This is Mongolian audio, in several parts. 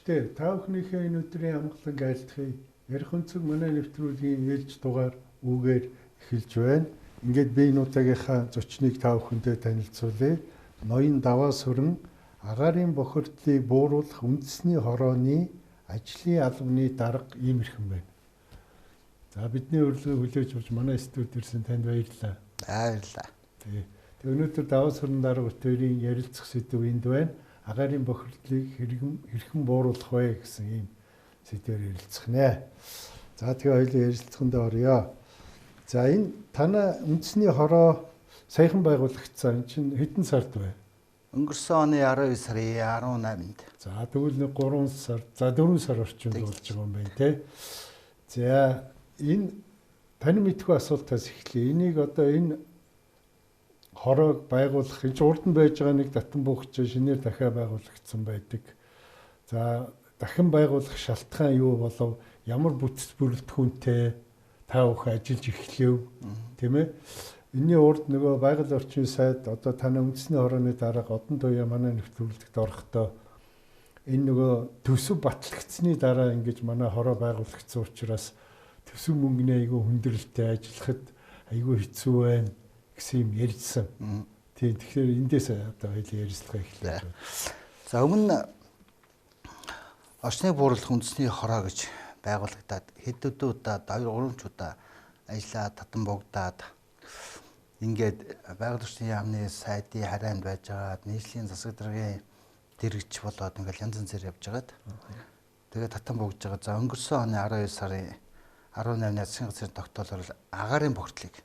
сонсогчдээ та бүхнийхээ энэ өдрийн амгалан айлтгыг ярих өнцөг манай нэвтрүүлгийн ээлж дугаар үгээр эхэлж байна. Ингээд би энэ удаагийнхаа зочныг та бүхэндээ танилцуулъя. Ноён даваа сүрэн агаарын бохирдлыг бууруулах үндэсний хорооны ажлын албаны дарга иймэрхэн байна. За бидний урилгыг хүлээж авч манай студид ирсэн танд баярлалаа. Баярлалаа. Тэгээ өнөөдөр даваа сүрэн дарга бүтээрийн ярилцах сэдв энд байна. Агаарын бохирдлыг хэрхэн бууруулах вэ гэсэн ийм сэдвээр ярилцах нэ. За тэгээ хоёулаа ярилцлаганд орё. За энэ танай үндэсний хороо саяхан байгуулагдсан. Чинь хэдэн сард вэ? Өнгөрсөн оны 12 сарын 18-нд. За тэгвэл нэг 3 сар, за 4 сар орчимд болж байгаа юм байна те. За энэ тань мэдгүй асуултаас эхлэе. Энийг одоо энэ хороог байгуулах энэ урд нь байж байгаа нэг татан буугч шинээр дахиад байгуулагдсан байдаг. За дахин байгуулах шалтгаан юу болов? Ямар бүтц бүрэлдэхүүнтэй та бүхэн ажиллаж эхлэв тийм ээ? Энийн урд нөгөө байгаль орчны сайд одоо таны үндэсний хорооны дарга одон туяа манай нэвтрүүлэгт орохдоо энэ нөгөө төсөв батлагдсны дараа ингэж манай хороо байгуулагдсан учраас төсөв мөнгөний айгүй хүндрэлтэй ажиллахад айгүй хэцүү байна гэсэн юм ярьжсэн. Тийм тэгэхээр эндээс одоо хоёул ярилцлага эхлэв. За өмнө орчныг бууруулах үндэсний хороо гэж байгуулагдаад хэд удаа 2-3 удаа ажиллаад татан богдаад ингээд байгаль орчны яамны сайдын харайнд байж байгаа нийслэлийн засаг даргын дэрэгч болоод ингээд янз янзээр явж байгаад тэгээд татан богдож байгаа. За өнгөрсөн оны 12 сарын 18-ны засгийн газрын тогтоолоор агаарын бохирдлыг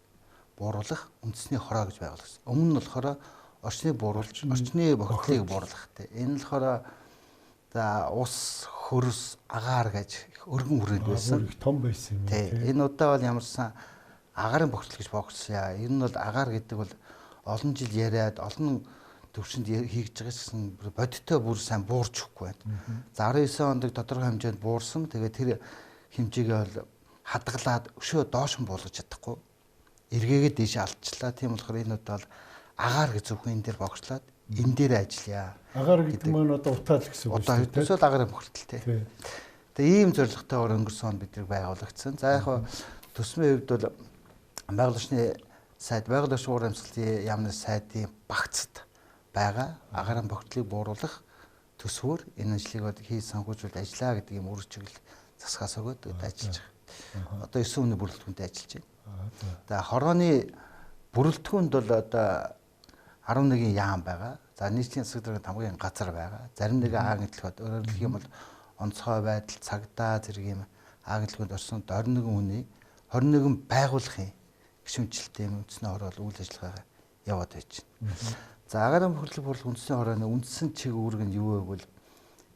бууруулах үндэсний хороо гэж байгуулсан. Өмнө нь болохоор орчныг бууруулж орчны бохирдлыг бууруулах те. Энэ болохоор за ус, хөрс, агаар гэж их өргөн хүрээнд байсан. Их том байсан юм тийм. Энэ удаа бол ямарсан агаарын бохирдол гэж богцсон. Энэ нь бол агаар гэдэг бол олон жил яриад олон төвшөнд хийж байгаа гэсэн бодиттой бүр сайн буурч өгөхгүй байна. За 19 онд тодорхой хэмжээнд буурсан. Тэгээд тэр хэмжээгээ бол хадгалаад өшөө доош нь буулгаж чадахгүй. Эргээгээ дээш алдчихлаа. Тийм болохоор энэ удаа бол агаар гэж зөвхөн энэ дээр богцлоод энэ дээр ажиллая. Агаар гэдэг нь одоо утаал гэсэн үг шүү дээ. Төсөөл агаарын бохирдол тий. Тэгээ ийм зорилготойгоор өнгөрсөн онд бид нар байгуулагдсан. За яг төсмийн хувьд бол байгаль орчны сайд, байгаль орчин уур амьсгалын яамны сайдын багцад байгаа агаарын бохирдлыг бууруулах төсвөр энэ ажлыг хийж санхүүжүүлж ажиллаа гэдэг юм үр чиглэл засгаас өгөөд ажиллаж байгаа. Одоо 9 хүний бүрэлдэхүүнтэй ажиллаж байна. За хорооны бүрэлдэхүүнд бол одоо 11 яам байгаа. За нийслэлийн засаг даргын хамгийн газар байгаа. Зарим нэг ааглалгад өөрөөр хэлэх юм бол онцгой байдал, цагдаа зэрэг юм ааглалгад орсон 21 хүний 21 байгууллагын гишүүнчлэлтэй үндэсний хороо үйл ажиллагаа яваад байж байна. За агаарын бохирдлыг бууруулах үндэсний хорооны үндсэн чиг үүрэг нь юу вэ гэвэл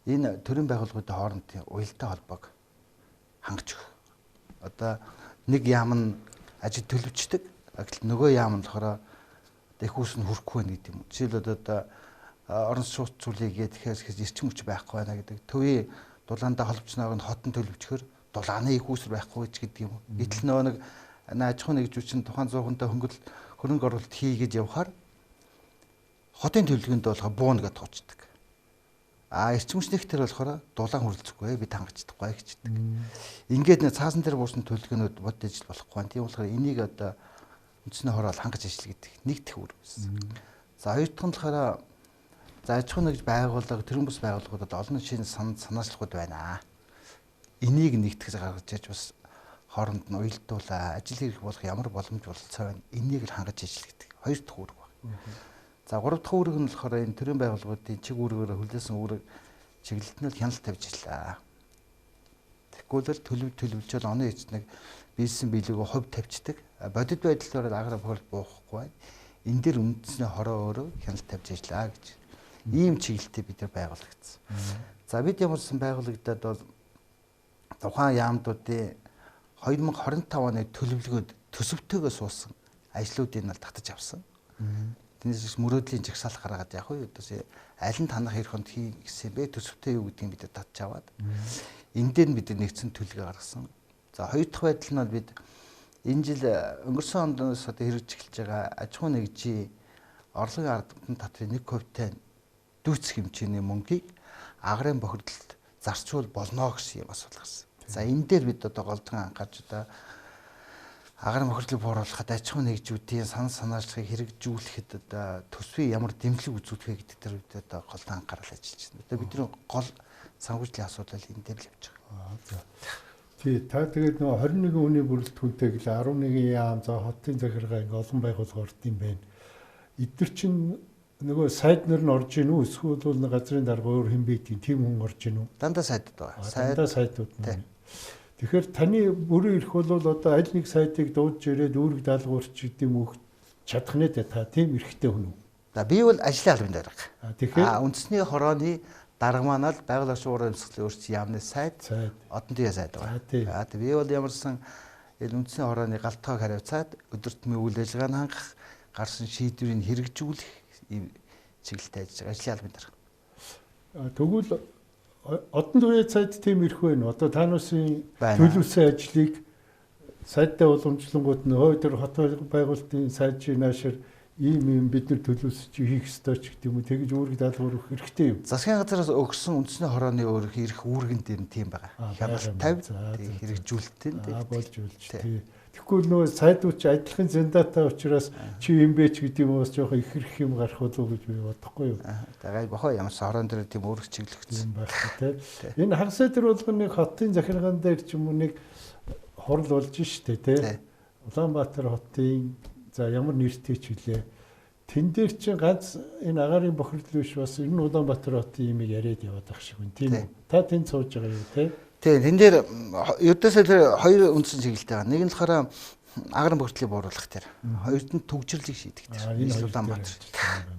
энэ төрийн байгууллагуудын хоорондын уялдаа холбоог хангаж өгөх. Одоо нэг яам нь ажил төлөвчдөг, нөгөө яам нь болохоор их үс нь хүрхгүй байна гэдэг юм. Жишээлбэл одоо орон сууц зүйлийг тэгэхээр эрчим хүч байхгүй байна гэдэг. Төвийн дулаандаа холбогчноор нь хотон төлөвчгөр дулааны их үсэр байхгүй ч гэдэг юм. Гэтэл нөгөө нэг аж ахуйн нэгжүүч нь тухайн 100-тай хөрөнгө оруулалт хийгээд явхаар хотын төлөвлөгөөнд болохоор буун гэж туучдаг. Эрчим хүч нэгтэр болохоор дулаан хөрөлцөхгүй бид хангаж чадахгүй гэждэг. Ингээд нэг цаасан дээр буурсан төлөвлөгөөнүүд бод ажил болохгүй байна. Тийм болохоор энийг одоо үндэсний хороо хангаж ажил гэдэг нэг төвөр байсан. За хоёр дахь нь болохоор за аж ахуйн нэгж байгууллага төрийн бус байгууллагуудад олон шинэ санаачлалууд байна. Энийг нэгтгэж гаргаж иж бас хооронд нь уялдуулаа ажил хэрэг болох ямар боломж бололцоо байна. Энийг л хангаж ажил гэдэг хоёр дахь үүрэг байна. За гурав дахь үүрэг нь болохоор энэ төрийн байгууллагуудын чиг үүргээр хүлээсэн үүрэг чиглэлд нь хяналт тавьж ирлээ. Тэгвэл төлөвлөжөл оны эцнэг биелсэн биелэгөө хувь тавьчихдаг. Бодит байдлаар агаарын бохирдол буухгүй байна. Энэ дээр үндэсний хороо өөрөө хяналт тавьж ирлээ гэж. Ийм чиглэлтэй бид нар байгуулагдсан. За бид ямарсан байгуулагдаад бол тухайн яамдуудын 2025 оны төлөвлөгөөд төсөвтэйгөө суусан ажлуудыг нь татаж авсан. Тэрнээс мөрөөдлийн жагсаал гаргаад яг уу аль нь танах эх хонд хий гэсэн бэ төсөвтэй юу гэдгийг бид татж аваад энэ дээр нь бид нэгдсэн төлөвлөгөө гаргасан. За хоёр дахь байдал нь бид энэ жил өнгөрсөн ондоос одоо хэрэгжиж эхэлж байгаа аж ахуйн нэгжийн орлогын ардын татрын 1% дүүцэх хэмжээний мөнгийг агарын бохирдолд зарчуул болно гэсэн юм асуулт гарсан. За энэ дээр бид одоо голдон анхаарч одоо агаар мохирлыг бууруулахад аж ахуйн нэгжүүдийн санаачлагыг хэрэгжүүлэхэд одоо төсвийн ямар дэмжлэг үзүүлэх гэдэг дээр бид одоо голдон анхаарал ажиллаж байна. Одоо бидний гол санхүүжлийн асуудал энэ дээр л явж байгаа. Тий, та тэгээд нөгөө 21 хүний бүрэлдэхүүнтэй гэлээ 11 яам за хотын захиргаа ингээ олон байгууллага орд юм байна. Эдгэр чинь нөгөө сайд нар нь орж ийн үү эсвэл бол газрын дарга өөр хэн бийдгийг тийм хүн орж ийн үү? Дандаа сайдд байгаа. Дандаа сайдууд нь. Тэгэхээр таны бүрэн эрх бол одоо аль нэг сайдыг дуудаж ирээд үүрэг даалгаварч гэдэг юм уу чадах нэ та тийм эрхтэй хүн үү? За би бол ажлын албанд дарга. Тэгэхээр үндэсний хорооны дарга маань л байгаль орчин уурын амьсгалын өөрчлөлт яамны сайд одон төвийн сайд байгаа. Би бол ямарсан үндэсний хорооны галтгойг хариуцаад өдөртмийн үйл ажиллагааг хангах, гарсан шийдвэрийг хэрэгжүүлэх ийм чиглэлтэй ажлын албанд дарга. Тэгвэл одон төвийн сайд тийм ирэх байна. Одоо та нарын төлөвлөсөн ажлыг сайдтай уламжлангууд нь хой төр хот байгуулалтын сайдын наашир ийм бид нар төлөвлөсөж хийх ёстой ч гэдэг юм уу тэгж үүрэг даалгавар өгөх хэрэгтэй юм. Засгийн газраас өгсөн үндэсний хорооны өөрөх ирэх үүргэн дээр нь тийм байгаа. Хяналт 50 хэрэгжүүлэлтийн болж үлж тий. Тэгэхгүй нөгөө сайдууч адилхан зэндатай учраас чи юм бэ ч гэдэг юм уус жоохон их юм гарах болов гэж би бодохгүй юу. Тэгээд бохоо ямар ч хорон дээр тийм үүрэг чиглэгдсэн байх тий. Энэ хагас өдөр болгоныг хотын захиргаан дээр ч юм уу нэг хорл болж штэ тий. Улаанбаатар хотын за ямар нэртэй ч үлээ. Тэн дээр чинь ганц энэ агаарын бохирдол биш бас энэ Улаанбаатар хотын имийг яриад яваад байх шиг байна тийм үү? Та тэнд сууж байгаа юу те? Тийм, тэн дээр ердөөсөө тэр хоёр үндсэн чиглэлтэй байгаа. Нэг нь болохоор агаарын бохирдлыг бууруулах тэр. Хоёрт нь төгжрлийг шийдэх тэр. Энэ Улаанбаатар.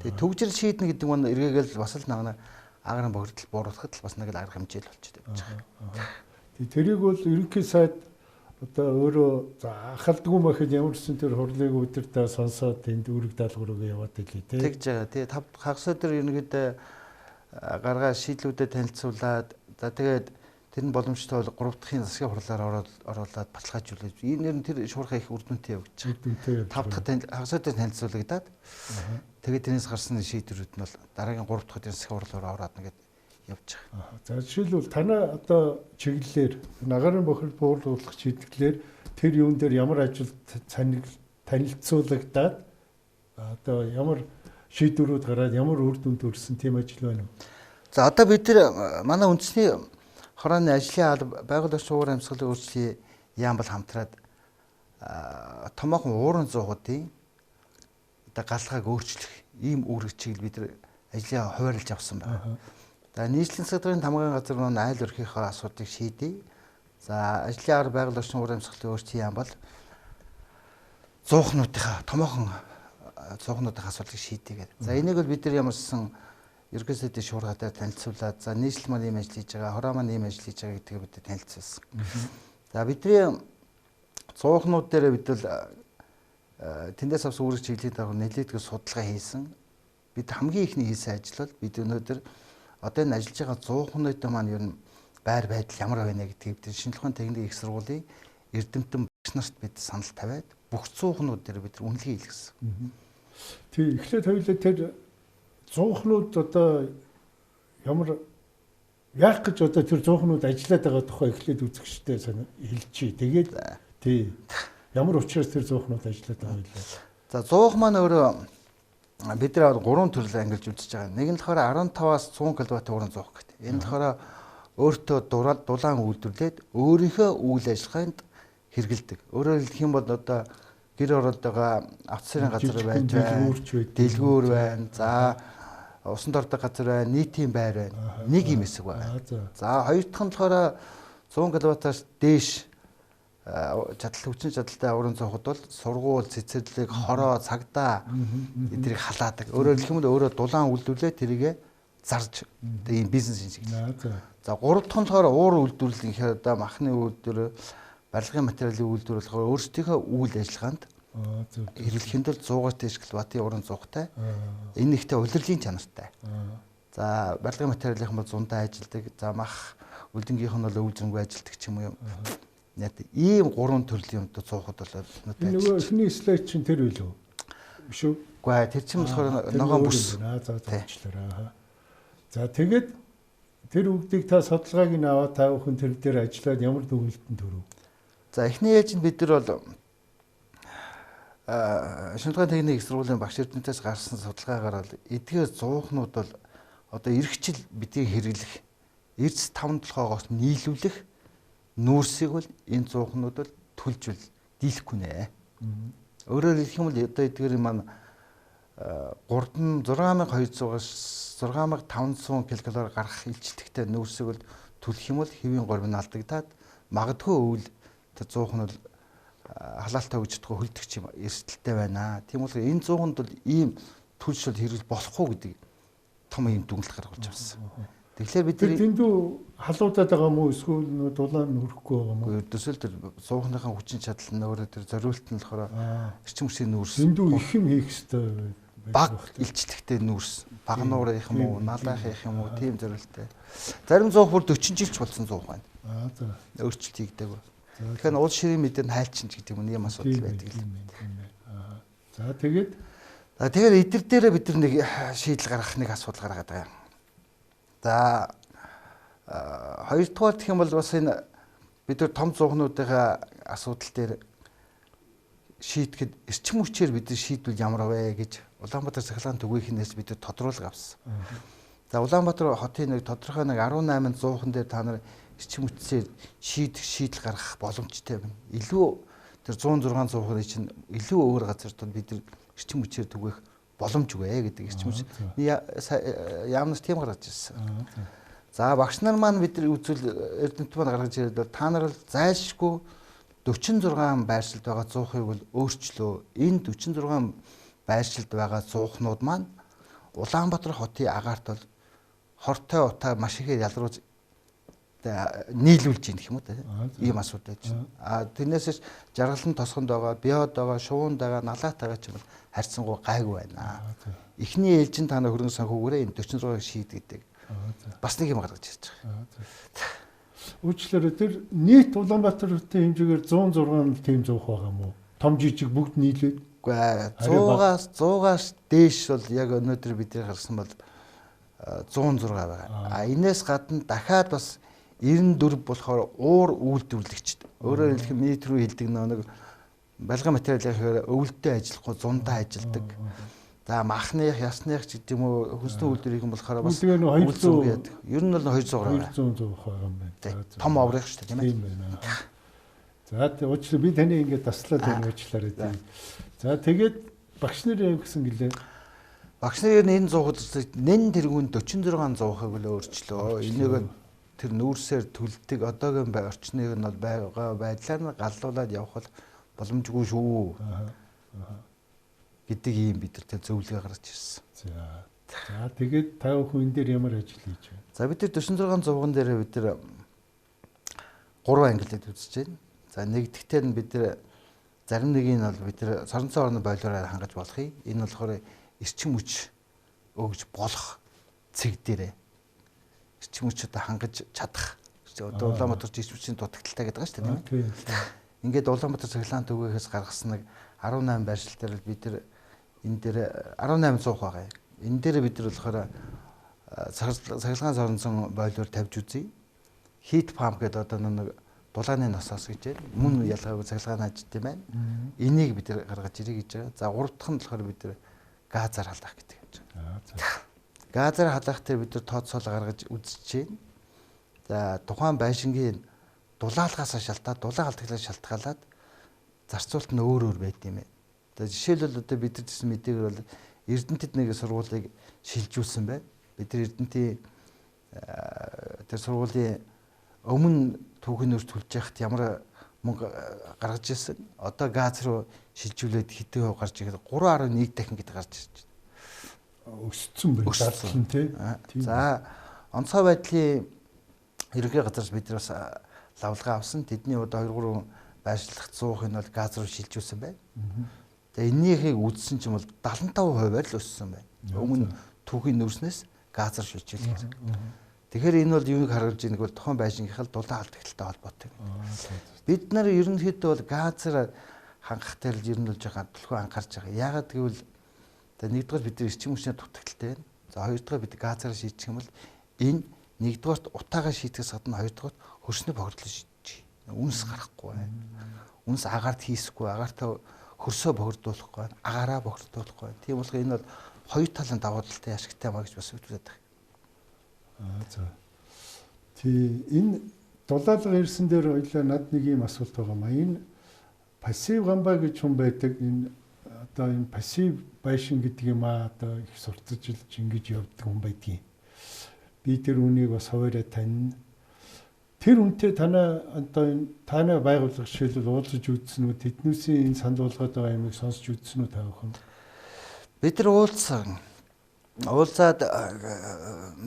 Тэгээ төгжрөл шийднэ гэдэг нь эргээгээл бас л нэг агаарын бохирдол бууруулахад л бас нэг л арга хэмжээл болчиход байж байгаа. Тэрийг бол ерөнхий сайд одоо өөрөө ахалдгүй мэхэд ямарсан тэр хурлыг өдөртөө сонсоод тэнд үүрэг даалгаврыг яваад илээ тий. Тэгж байгаа. Тэгээ хагас өдөр ерөнхийдөө гаргаа шийдлүүдэд танилцуулаад за тэгээд тэр нь боломжтой бол 3 дахь засгийн хурлаар оруулаад баталгаажуулж энэ нэр нь тэр шуурхай их үр дүнтэй явагдаж байгаа. 5 дахь хагас өдөр танилцуулагдаад тэгээд тэрнээс гарсан шийдвэрүүд нь бол дараагийн 3 дахь өдрийн засгийн хурлаар ороод нэгэд явж байгаа. За жишээлбэл танай одоо чиглэлээр агаарын бохирдол бууруулах чиглэлээр тэр юун дээр ямар ажил танилцуулагдаад одоо ямар шийдвэрүүд гараад ямар үр дүнд өрсөн тийм ажил байна уу? За одоо бид нар манай үндэсний хорооны ажлын алба байгаль орчин уурын амьсгалын өөрчлөлтийн яам бол хамтраад томоохон уурын зуугуудын одоо галгааг өөрчлөх ийм үүрэг чиглэл бид нар ажлаа хуваарлаж авсан байна. За нийслэлийн салбарын тамгын газар нь айл өрхийнхөө асуудыг шийдэе. За ажлын ар байгаль орчин уурын амьсгалын өөрчлөлтийн яам бол томоохон зуухнуудын асуудлыг шийдэе гэдэг. За энийг бол бид нар ямарсан ерөнхий сайдын шуургаатай танилцуулаад за нийслэл маань ийм ажил хийж байгаа, хороо маань ийм ажил хийж байгаа гэдгийг бид танилцуулсан. За бидний зуухнууд дээр бид бол тэндээс авсан үүрэг чиглэлийн дагуу нэлээдгүй судалгаа хийсэн. Бид хамгийн ихний хийсэн ажил бол бид өнөөдөр одоо энэ ажиллаж байгаа 100 хүнтэй маань ер нь байр байдал ямар байна гэдгийг бид шинжилгээ ухааны техникийн их сургуулийн эрдэмтэн багш нарт бид санал тавиад бүх 100 хүнүүд дээр бид үнэлгээ хийлгэсэн. Тий, эхлээд хоёулаа тэр 100 хүнүүд одоо ямар яах гэж одоо тэр 100 хүнүүд ажиллаад байгаа тухай эхлээд үзэгчтэй хэлчихье. Тэгээд тий ямар учраас тэр 100 хүнүүд ажиллаад байгаа юм бэ? За 100 маань өөрөө бид нар 3 төрөл ангилж үзэж байгаа. Нэг нь болохоор 15-аас 100 кВт уран зуух гэдэг. Энэ болохоор өөртөө дулаан үйлдвэрлээд өөрийнхөө үйл ажиллагаанд хэрэгэлдэг. Өөрөөр хэлэх юм бол одоо гэр ороод байгаа автоцрын газар байж байна, дэлгүүр байна. За усан дордог газар байна, нийтийн байр байна. Нэг юм хэсэг байна. За хоёр дахь нь болохоор 100 кВт-аас дээш хүчин чадалтай уран зуухад бол сургууль, цэцэрлэг, хороо, цагдаа эднийг халаадаг. Өөрөөр хэлэх юм бол өөрөө дулаан үйлдвэрлээд тэрийгэ зарж ийм бизнес шинжилгээ. За гурав дахь нь болохоор уур үйлдвэрлэл гэхээр одоо махны үйлдвэр, барилгын материалын үйлдвэр болохоор өөрсдийнхөө үйл ажиллагаанд хэрэглэхэд бол 100-аас дээш кВт-ийн уран зуухтай. Энэ ихтэй улирлын чанартай. За барилгын материалын бол зундаа ажилдаг. За мах үлдэнгийнх нь бол өвөл зөнгөө ажилдаг ч юм уу. Нэг ийм 3 төрлийн юмд цуухад бол нөгөө эхний слайд чинь тэр үлээ. Биш үү? Үгүй тэр чинь болохоор ногоон бүс. За заачлаараа. За тэгээд тэр үгдийг та судалгааг нь аваад та бүхэн тэр дээр ажиллаад ямар дүгнэлтэн төрөв? За эхний ээлжинд бид нар бол шинжлэх ухааны техникийн их сургуулийн багш эрдэнэтээс гарсан судалгаагаар бол эдгээр зуухнууд бол одоо эх жил бидний хэрэглэх эрдэс 5 толгоогоос нийлүүлэх нүүрсийг бол энэ зуухнууд бол түлжүүл дийлэхгүй нэ. Өөрөөр хэлэх юм бол одоо эдгээр маань 6200-аас 6500 ккал гарах илчлэгтэй нүүрсийг бол түлхэх юм бол хэвийн горб нь алдагдаад магадгүй өвөл тэр зуухан бол халаалтаа өгч чадахгүй хөлдөгч юм эрсдэлтэй байна. Тийм болохоор энэ зууханд бол ийм түлшил хэрэгэл болохгүй гэдэг том юм дүгнэлт гаргуулж авсан. Тэгэхээр бид нар дэндүү халуудаад байгаа мó эсвэл дулаан нүрэхгүй байгаа мó? Ердөөсөө тэр зуухныхаа хүчин чадал нь өөрөө тэр зориулт нь болохоор эрчим хүчний нүүрс дэндүү их юм хийх хэрэгтэй баг илчлэгтэй нүүрс багнуур их юм уу налаах их юм уу тийм зориулттай. Зарим зуух бүр 40 жилч болсон зуух байна. За. Өөрчлөлт хийгдээгүй. Тэгэхээр уул ширийн мэдээ нь хайлтчин ч гэдэг юм ийм асуудал байдаг л. За тэгээд эдгээр дээрээ бид нар нэг шийдэл гаргах нэг асуудал гаргаад байгаа юм. За хоёрдугаар гэх юм бол бас энэ бид нар том зуухнуудынхаа асуудал дээр шийдэхэд эрчим хүчээр бид нар шийдвэл ямар вэ гэж Улаанбаатар цахилгаан түгээнээс бид нар тодруулга авсан. За Улаанбаатар хотын нэг тодорхой нэг 18 зуухан дээр та нар эрчим хүчээр шийдэл гаргах боломжтой байна. Илүү тэр 106 зуухан чинь илүү өөр газар тул бид нар эрчим хүчээр түгээх боломжгүй гэдэг эрчим хүч яамнаас тийм гаргаж ирсэн. За багш нар маань бид нар үзвэл эрдэнэт маань гаргаж ирээд та нар бол зайлшгүй 46 байршилд байгаа зуухыг бол өөрчлөө. Энэ 46 байршилд байгаа зуухнууд маань Улаанбаатар хотын агаарт бол хортой утаа маш ихээр ялруулж нийлүүлж гэх юм уу те. Ийм асуудал байж байна. Тэрнээс жаргалан тосгонд байгаа, биод байгаа, шуунд байгаа, налаат байгаа ч юм бол харьцангуй гайгүй байна. Эхний ээлжинд та нар хөрөнгө санхүүгээрээ энэ 46-ыг шийдэгдэг. Бас нэг юм гаргаж ирж байгаа. Үүчлээрээ тэр нийт Улаанбаатар хотын хэмжээгээр 106 тийм зуух байгаа юм уу? Том жижиг бүгд нийлээд? Үгүй 100-аас дээш бол яг өнөөдөр бидний гарсан бол 106 байгаа. Энээс гадна дахиад бас 94 болохоор уур үйлдвэрлэгчд. Өөрөөр хэлэх нийт рүү хэлдэг нэг балган материалын өвөлтөй ажиллахгүй зундаа ажилдаг. За махных, ясных ч гэдэг юм уу хүнсний үйлдвэрийг болохоор бас ер нь бол 200 байгаа юм байна. Том оврыг шүү дээ тийм ээ. За уучлаарай би таны ингээд таслаад байна уучлаарай. За тэгээд багш нарын гэсэн гэлээ. Багш нарын энэ зуухад нэн тэргүүн 46 зуухыг л өөрчлөө. Энийг тэр нүүрсээр төлдөг одоогийн орчныг нь бол байгаа байдлаар нь галлуулаад явах боломжгүй шүү. Гэдэг ийм бид нар зөвлөгөө гаргаж ирсэн. За тэгээд та бүхэн энэ дээр ямар ажил хийж байна? За бид нар 46 зууган дээр бид нар 3 ангилалд үзэж байна. За нэгдүгтээр нь бид нар зарим нэг нь бол бид нар соронцоо орны бойлороор хангаж болохыг. Энэ болохоор эрчим хүч өгж болох цэг дээрээ эрчим хүч одоо хангаж чадах. Одоо Улаанбаатар эрчим хүчний дутагдaltaй гэдэг байгаа шүү дээ тийм ээ. Ингээд Улаанбаатар цахилгаан түгээгээс гаргасан нэг 18 байршил дээр бид нар энэ дээр 18 зуух байгаа. Энэ дээр бид нар болохоор цахилгаан соронцон бойлоор тавьж үзье. Heat pump гэдэг одоо нэг дулааны насаас гэж мөн ялгаагүй цахилгаан ажид юм байна. Энийг бид нар гаргаж ирэх гэж байгаа. За гурав дахь нь болохоор бид нар газар халаах гэдэг юм байна. Газар халаах дээр бид нар тооцоол гаргаж үзэж байна. За тухайн байшингийн дулаалгаас шалтгаад дулаан алдагдлаас шалтгаалаад зарцуулт нь өөр байд юм байна. За жишээлбэл одоо бид нар гэсэн мэдээгээр бол Эрдэнэтэд нэг сургуулийг шилжүүлсэн байна. Бид нар Эрдэнэтийн тэр сургуулийн өмнө түүхийн нөрс төлж яхад ямар мөнгө гаргаж ирсэн. Одоо газ руу шилжүүлээд хэдэн хувь гарч ирэхэд 3.1 дахин гэдэг гарч ирж байна. Өссөн байна тийм. За онцгой байдлын ерөнхий газраас бид нар бас лавлгаа авсан. Тэдний одоо 2-3 байршлах 100% нь бол газ руу шилжүүлсэн байна. Тэгээ энийхийг үзсэн ч юм бол 75% л өссөн байна. Өмнө түүхийн нөрснөөс газ руу шилжүүлэх. Тэгэхээр энэ бол юуг харгалж байгааг бол тухайн байшингийнхаа дулаан алдагдлалтай холбоотой. Бид нар ерөнхийдөө бол газар хангах дээр л ер нь л жоохон төлхөө анхаарч байгаа. Яагаад гэвэл нэгдүгээр бид нар эрчим хүчний дутагдaltaй байна. За хоёрдугаар бид газараа шийдчих юм бол энэ нэгдүгээрт утаагаа шийтгэс гадна хоёрдугаарт хөрсний бохирдлыг шийдэж. Үнс гарахгүй байна. Үнс агаарт хийсэхгүй, агаарт хөрсөө бохирдуулахгүй байна, агаараа бохирдуулахгүй байна. Тийм болохоор энэ бол хоёр талын давуу талтай ашигтай маа гэж бас үзүүлээд байна. За. Энэ дулаалга ирсэн дээр ойлаа над нэг юм асуулт байгаа маа. Энэ пассив гамбаа гэж хүн байдаг. Энэ одоо энэ пассив байшин гэдэг юм аа одоо их сурталжилж ингэж явдаг хүн байдгийг. Би тэр үнийг бас хуваараа тань. Тэр үнтэй танаа одоо танаа байгууллага жишээлбэл уулзаж үзсэн үү? Тэднүүсийн энэ санал болгоод байгаа юмыг сонсч үзсэн үү та бүхэн? Бид нар уулзаад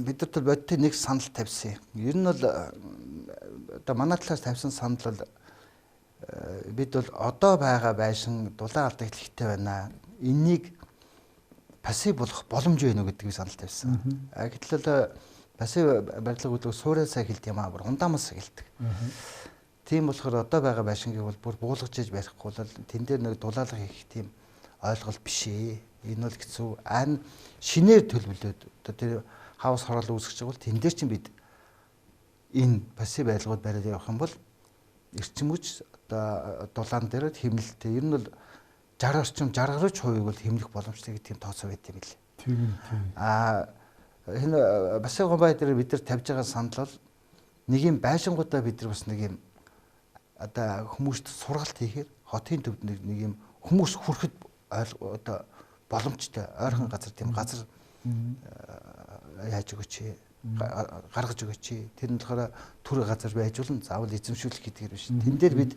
бид нар бодтой нэг санал тавьсан. Ер нь бол одоо манай талаас тавьсан санал бол бид бол одоо байгаа байшин дулаан алдагт ихтэй байна. Энийг пассив болох боломж байна уу гэдгийг санал тавьсан. Гэтэл пассив барилга үйлдвэр суурьасаа хэлдэг юм аа, бүр ундаамаас хэлдэг. Тийм болохоор одоо байгаа байшингийг бол бүр буулгаж иж барихгүй бол тэн дээр нэг дулаалга хийх тийм ойлголт биш ээ. Энэ бол хэцүү. Ань шинээр төлөвлөд одоо тэр хаус хороол үүсгэж байгаа бол тэн дээр чинь бид энэ пассив барилгууд бариад явах юм бол эрчим хүч одоо дулаан дээр хэмнэлттэй. Ер нь бол 60% бол хэмнэх боломжтой гэх тийм тооцоо байт юм билээ. Тийм. Энэ пассив гамбай дээр бид нар тавьж байгаа санал бол нэг юм байшингуудаа бид нар бас нэг юм одоо хүмүүст сургалт хийхээр хотын төвд нэг юм хүмүүс хүрэхэд одоо боломжтой ойрхон газар тийм газар яаж өгөөч гаргаж өгөөч. Тэр нь болохоор түр газар байж болно. Заавал эзэмшүүлэх гэдгээр биш. Тэн дээр бид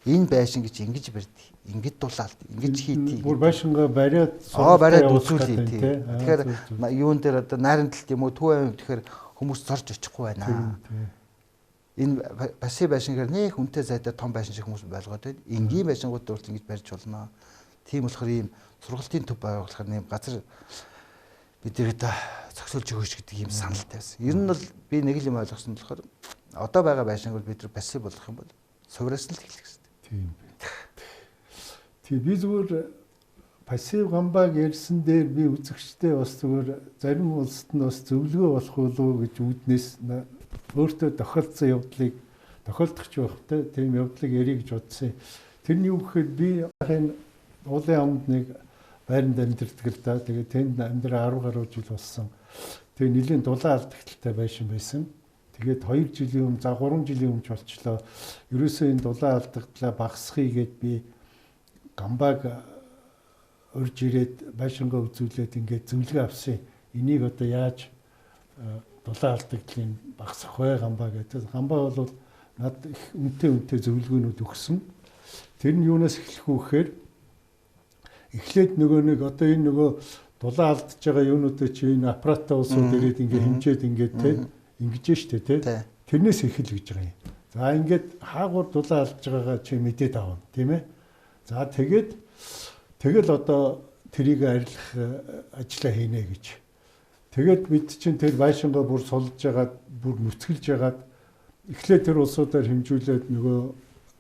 энэ байшин гэж ингэж барьдаг. Ингэж дулаалт, ингэж хийдэг. Бүр байшингаа бариад үзүүлээ тий. Тэгэхээр юун дээр одоо найрамдалт юм уу Төв аймаг тэгэхээр хүмүүс зорж очихгүй байна. Энэ пассив байшингаар нэг хүнтэй зайдаа том байшин шиг хүмүүс байлгаад байна. Энгийн байшингууд дурт ингэж барьж болно. Тийм болохоор ийм сургалтын төв байгуулахаар нэм газар бидэрт зохицуулж өгөөч гэдэг ийм санал тавьсан. Ер нь бол би нэг л юм ойлгосон болохоор одоо байгаа байшинг бол бид нар пассив болох юм бол сувраас нь л хэлэх хэрэгтэй. Тийм би зүгээр пассив гамбаг ярьсан дээр би үзэгчтэй бас зүгээр зарим улсад нь бас зөвлөгөө болох болов гэж үүднээс өөртөө тохиолдсон явдлыг тохиолдох ч байхтай тийм явдлыг ярих гэж бодсон. Тэрний юу гэхээр би энэ уулын амд нэг байранд амьдэрдэг л да. Тэгээд тэнд амьдраа 10 гаруй жил болсон. Тэгээд нэлийн дулаан алдагталтай байшин байсан. Тэгээд 2 жилийн өмнө, за 3 жилийн өмнө болчлоо. Ерөөсөө энэ дулаан алдагтлаа багасхыг гээд би гамбаг урьж ирээд байшингаа үзүүлээд ингээд зөвлөгөө авсан. Энийг одоо яаж дулаан алдагтлын багасах вэ гамбаа гэдэг. Гамбаа бол над их үнэтэй зөвлөгөөнүүд өгсөн. Тэр нь юунаас эхлэх вэ гэхээр эхлээд нөгөө нэг одоо энэ нөгөө дулаан алдж байгаа юунуудыг чи энэ аппаратаа улсууд ирээд ингээ хэмжээд ингээд те ингэж штэ те тэрнээс эхэл гэж байгаа юм. За ингээд хаагуур дулаан алдж байгаагаа чи мэдээд авна тийм ээ. За тэгэл одоо тэрийг арилах ажлаа хийнэ гэж. Тэгээд бид чинь тэр байшингаа бүр сулж жагаад бүр нүцгэлж жагаад эхлээд тэр улсуудаар хэмжүүлээд нөгөө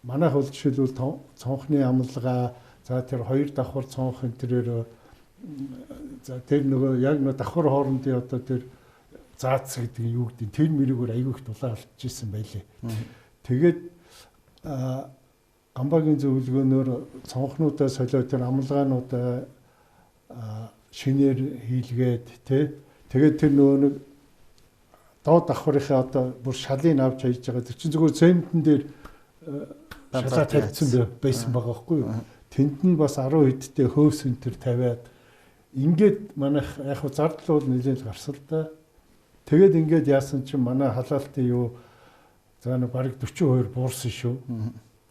манайх бол жишээлбэл цонхны амлага за тэр хоёр давхар цонх энэ төрөөр за тэр нөгөө яг нөгөө давхар хоорондын одоо тэр заац гэдэг нь юу гэдэг тэр мэрэгөр аягүй их дулаан алдж исэн байлээ. Тэгээд гамбагийн зөвлөгөөнөөр цонхнуудаа солио тэр амлагаануудаа шинээр хийлгээд тэгээд тэр нөгөө нэг доод давхрынхаа одоо бүр шалын авч хийж байгаа тэр чинь зүгээр цементэн дээр шалаа тавьсан байсан байгаа байхгүй юу? Тэнд нь бас 10 хэдтэй хөөс өнтер тавиад ингээд манайх яг хөө зардал бол нэлээд гарсан л да. Тэгээд ингээд яасан чинь манай халаалтын юу за нэг бараг 42 буурсан шүү.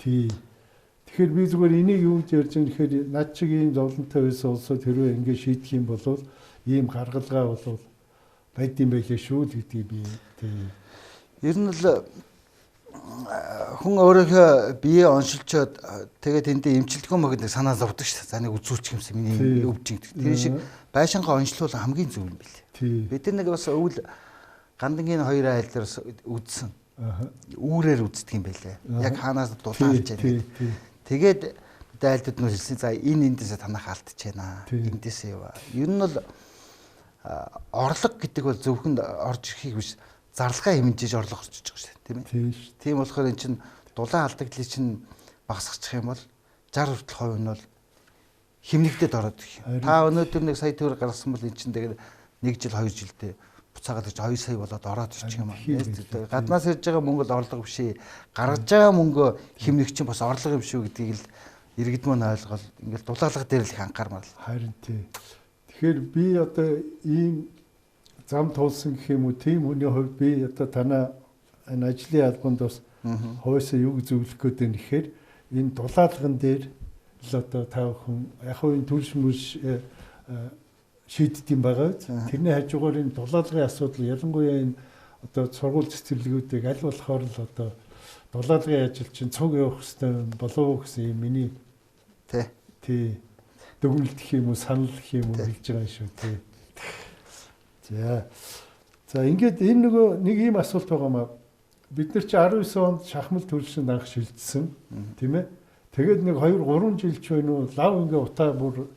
Тэгэхээр би зүгээр энийг юу гэж ярьж байгаа нэхээр над чиг ийм зовлонтой байсан улсууд хэрвээ ингээд шийдэх юм бол ийм гаргалгаа бол байд юм байлээ шүү л гэдгийг би ер нь л хүн өөрийнхөө бие оншилчоод тэгээд эндээ эмчилдэггүй мөгөнд санаа зовдөг шүү дээ. За нэг үзүүлчих юмсан миний өвчин гэдэг. Тэр шиг байшингаа онцлуул хамгийн зөв юм билээ. Бид нар нэг бас өвөл гандангийн хоёр айл дээр үзсэн. Үүрээр үздэг юм байлээ. Яг хаанаас дулаалж яана. Тэгээд бид айлдууд нь хэлсэн. За энэ эндээсээ танах алдчихэ наа. Эндээсээ яваа. Ер нь бол орлого гэдэг бол зөвхөн орж ирэхийг биш. зарлагаа хэмжиж орлого орчиж байгаа шүү дээ, тийм ээ. Тийм шүү. Тийм болохоор эн чинь дулаан алдагдлыг чинь багасгачих юм бол 60% нь бол хэмнэгдээд ороод ирэх юм. Та өнөөдөр 1 сая төгрөг гаргасан бол эн чинь тэгээд 1 жил 2 жилдээ буцаагаад гэж 2 сая болоод ороод ирчих юм аа. Гаднаас ирж байгаа мөнгө л орлого биш ээ. Гаргаж байгаа мөнгө хэмнэх чинь бас орлого юм шүү гэдгийг л иргэд маань ойлгол ингээл дулаалга дээр л их анхаармаар л. Харин тий. Тэгэхээр би одоо ийм зам туулсан гэх юм уу, тийм хүний хувьд би одоо танаа энэ ажлын албанд бас хойсоо юу зөвлөх гээд байна гэхээр энэ дулаалган дээр л одоо та бүхэн яг нь төлш мөш шийддэм байгаа. Тэрний хажуугаар энэ дулаалгын асуудал ялангуяа энэ одоо сургууль цэцэрлэгүүдийг аль болохоор л одоо дулаалгын ажил чинь цуг явах хэрэгтэй болов гэсэн юм миний тий дүгнэлт гэх юм уу, санал гэх юм уу хэлж байгаа шүү тий. За ингээд энэ нөгөө нэг ийм асуулт байгаамаа. Бид нар чи 19 онд шахмал төрөлшөнд анх шилжсэн тийм ээ. Тэгээд нэг 2 3 жил ч байна уу лав ингээ утаа бүр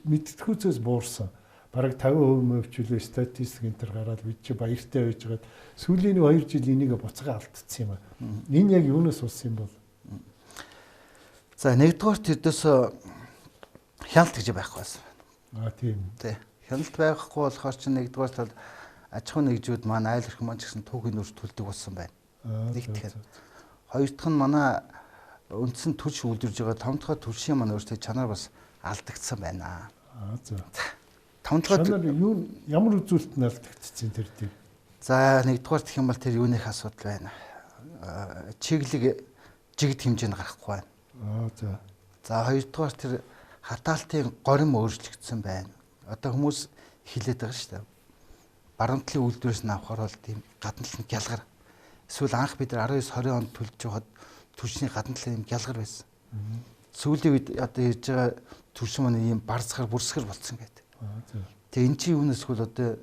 мэдтгүүцээс буурсан. Бараг 50% хөвчлөө статистик энэ төр гараад бид чи баяртай байж байгаад сүүлийн 2 жил энийг буцаага алдчихсан юм аа. Энэ яг юунаас улсан юм бол? За нэгдүгээр тэрдээс хяналт гэж байхгүй байсан. Тийм. Тий. Хяналт байхгүй болохоор чинь нэгдүгээр тал аж ахуйн нэгжүүд маань айл өрх маань ч гэсэн түүхийн нөрс төлдөг болсон байна. Нэг тэгэхээр. Хоёр дахь нь манай үндсэн төрш үйлдвэрж байгаа 5 дахь төршийн маань өөртөө чанар бас алдагдсан байна. За. 5 дахь чанар юу ямар үзүүлэлт нь алдагдчихсан тэр тийм. За нэгдүгээр гэх юм бол тэр юуных асуудал байна. Чиглэг жигд хэмжээнд гарахгүй байна. За. За хоёрдугаар тэр хатаалтын горим өөрчлөгдсөн байна. Одоо хүмүүс хэлээд байгаа шүү дээ. Баруун талын үйлдвэрээс нь авахаар бол тийм гадна талын гялгар. Эсвэл анх бид нар 19 20 онд төлж байхад төршний гадна талын гялгар байсан. Сүүлийн үед одоо ирж байгаа төршин маань ийм барцгар бүрсгэр болцсон гэдэг. Тэгээ эн чинь юунаас хөл одоо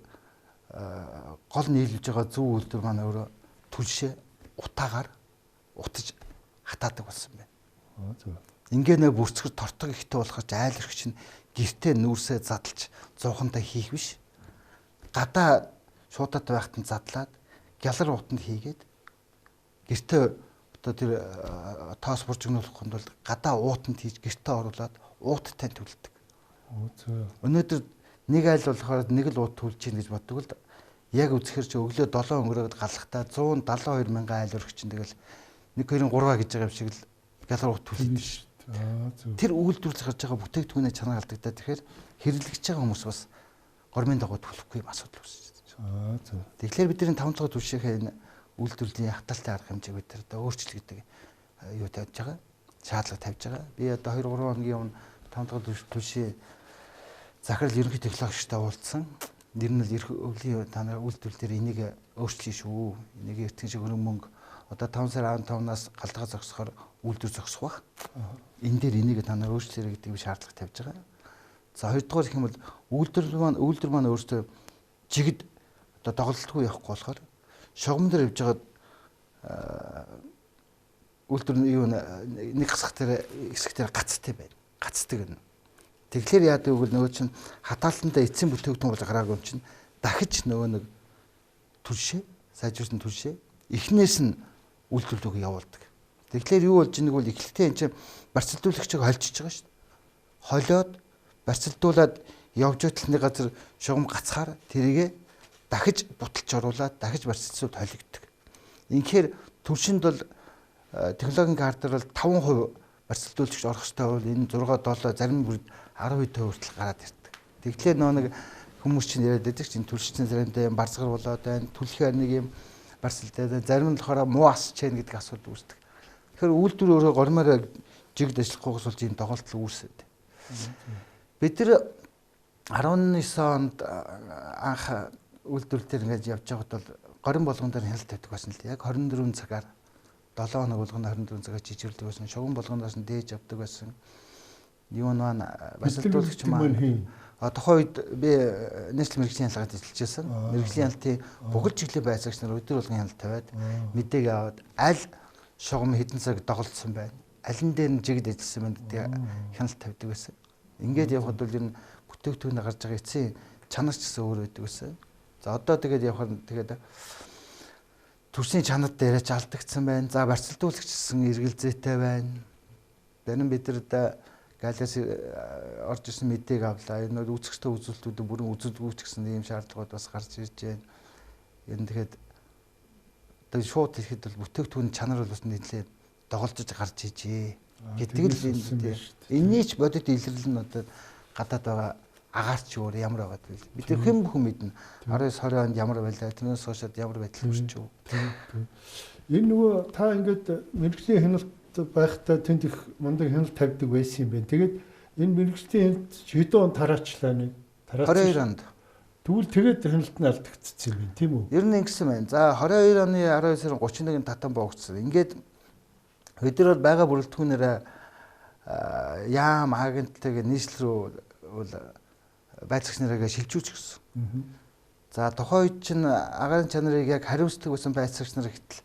гол нийлүүлж байгаа зөв үйлдвэр маань өөрөө төлшөө утаагаар утаж хатаадаг болсон байна. Ингээ нэг бүрсгэр тортог ихтэй болохоор айл өрх чинь гэртээ нүүрсээ задлж 100-тай хийх биш. Гадаа шуудаад байхад нь задлаад гялар утанд хийгээд гэртээ одоо тэр тоос буржигнуулахын тулд гадаа уутанд хийж гэртээ оруулаад ууттай төлдөг. Өнөөдөр нэг айл болохоор нэг л уут төлж чинь гэж боддог л яг үзэхэр чи өглөө 7 өнгөрөөд галахтаа 172 мянган айл өрх чинь тэгэл 1-2-3 гэж байгаа юм шиг л гялар уут төлдөг шүү. Тэр үйлдвэрлэж гарч байгаа бүтээгдэхүүнээ чанар алдагдаад тэгэхээр хэрэглэгч байгаа хүмүүс бас гормын дагуу төлөхгүй юм асуудал үүсэж байна. Тэгэхээр бидний 5 дахь түвшийнхээ энэ үйлдвэрлэлийн хатаалтын арга хэмжээг бид одоо өөрчлөлт гэдэг юу тавьж байгаа. Шаардлага тавьж байгаа. Би одоо 2-3 хоногийн өмнө 5 дахь түвшийн захирал ерөнхий технологичтой уулзсан. Нэр нь өвлийн та нар үйлдвэрлэлээр энийг өөрчлөе шүү. Энийг эртхэн шиг хөрөнгө мөнгө одоо 5 сар 15-наас галдгаа зогсохоор үйлдвэр зогсох бах. Энэ дээр энийг та нар өөрчлөе гэдэг шаардлага тавьж байгаа. За хоёрдугаар гэх юм бол үйлдвэр маань өөртөө жигд одоо доголдолгүй явахгүй болохоор шугам дээр явж байгаа үйлдвэр юу нэг хэсэг дээр гацтай байна. Гацдаг юм. Тэгэхээр яадаг вэ нөгөө чинь хатаалтандаа эцсийн бүтээгдэхүүн болж гараагүй юм чинь дахиж нөгөө нэг төлшөө сайжруулсан төлшөө эхнээс нь үйлдвэрлэлийг явуулдаг. Тэгэхээр юу болж байгааг бол эхлэлтээ энэ чинь барцалдуулагчийг хольчиж байгаа шүү дээ. Холиод барцалдуулаад явж байталны газар шугам гацхаар тэрийгэ дахиж буталж оруулаад дахиж барцалдуулаад холигддог. Инхээр төршинд бол технологийн картаар бол 5% барцалдуулагч орох хэрэгтэй бол энэ 6 7 зарим бүр 12% хүртэл гараад ирдэг. Тэгэхээр нэг хүмүүс чинь яриад байдаг чинь төлшчин заримдаа юм барцгар болоод байна. Түлхээр нэг юм барцалдаад зарим нь болохоор муу асч чээн гэдэг асуудал үүсдэг. Тэгэхээр үйлдвэр өөрөө гормоор жигд ажиллахгүйгээс болж ийм доголдол үүсэв. Бид нар 19 онд анх үйлдвэрлэлээр ингэж явж байгаад бол горим болгон дээр хяналт тавьдаг байсан л яг 24 цагаар 7 хоног болгоно 24 цагаар жижирлдэг байсан. Шугам болгоноос нь дээж авдаг байсан. Юу маань барцалдуулагч маань тухайн үед би нийслэл мэргэжлийн хяналтад ажиллаж байсан. Мэргэжлийн хяналтын бүхэл чиглэлийн байцаагч нар өдөр болгон хяналт тавиад мэдээг аваад аль шугам хэдэн цаг доголдсон байна. Алин дээр нь жигд ажилласан байна гэдэг хяналт тавьдаг байсан. Ингээд явхад бол энэ бүтээгдэхүүнээ гарч байгаа эцсийн чанар ч гэсэн өөр байдаг байсан. За одоо тэгээд явхад тэгээд төрсний чанар дээрээ ч алдагдсан байна. За барьцалдуулагч гэсэн эргэлзээтэй байна. Зарим бидэд галаас орж ирсэн мэдээг авлаа. Энэ бол үүсгэжтэй үзүүлэлтүүд бүрэн үзүүлгүүч гэсэн ийм шаардлагууд бас гарч ирж байна. Ер нь тэгэхэд одоо шууд хэлэхэд бол бүтээгдэхүүн чанар бол бас нэлээд доголдож гарч ижээ. Гэдэг л энэ энэний ч бодит илэрлэл нь одоо гадаад байгаа агаарч өөр ямар байгаад вэ? Бид нар хэн бүхэн мэднэ. 19-20 онд ямар байлаа, тэрнээс хойш ямар байдал хүрч юу? Энэ нөгөө та ингээд мэрэгжлийн хяналт байхдаа тэнд их мундаг хяналт тавьдаг байсан юм байна. Тэгээд энэ мэрэгжлийн хяналт хэдэн он тараачлаа нэг? 22 онд. Тэгвэл тэгээд хяналт нь алдагдчихсан юм байна, тийм үү? Ер нь ингэсэн байна. За 22 оны 12 сарын 31-нд татан боогдсон. Ингээд бид нар бол байгаа бүрэлдэхүүнээрээ яам агентлагийн нийслэл рүү байцаагч нарыг шилжүүлж гисэн. За тухайн үед чинь агаарын чанарыг яг хариуцдаг байсан байцаагч нар ихтэл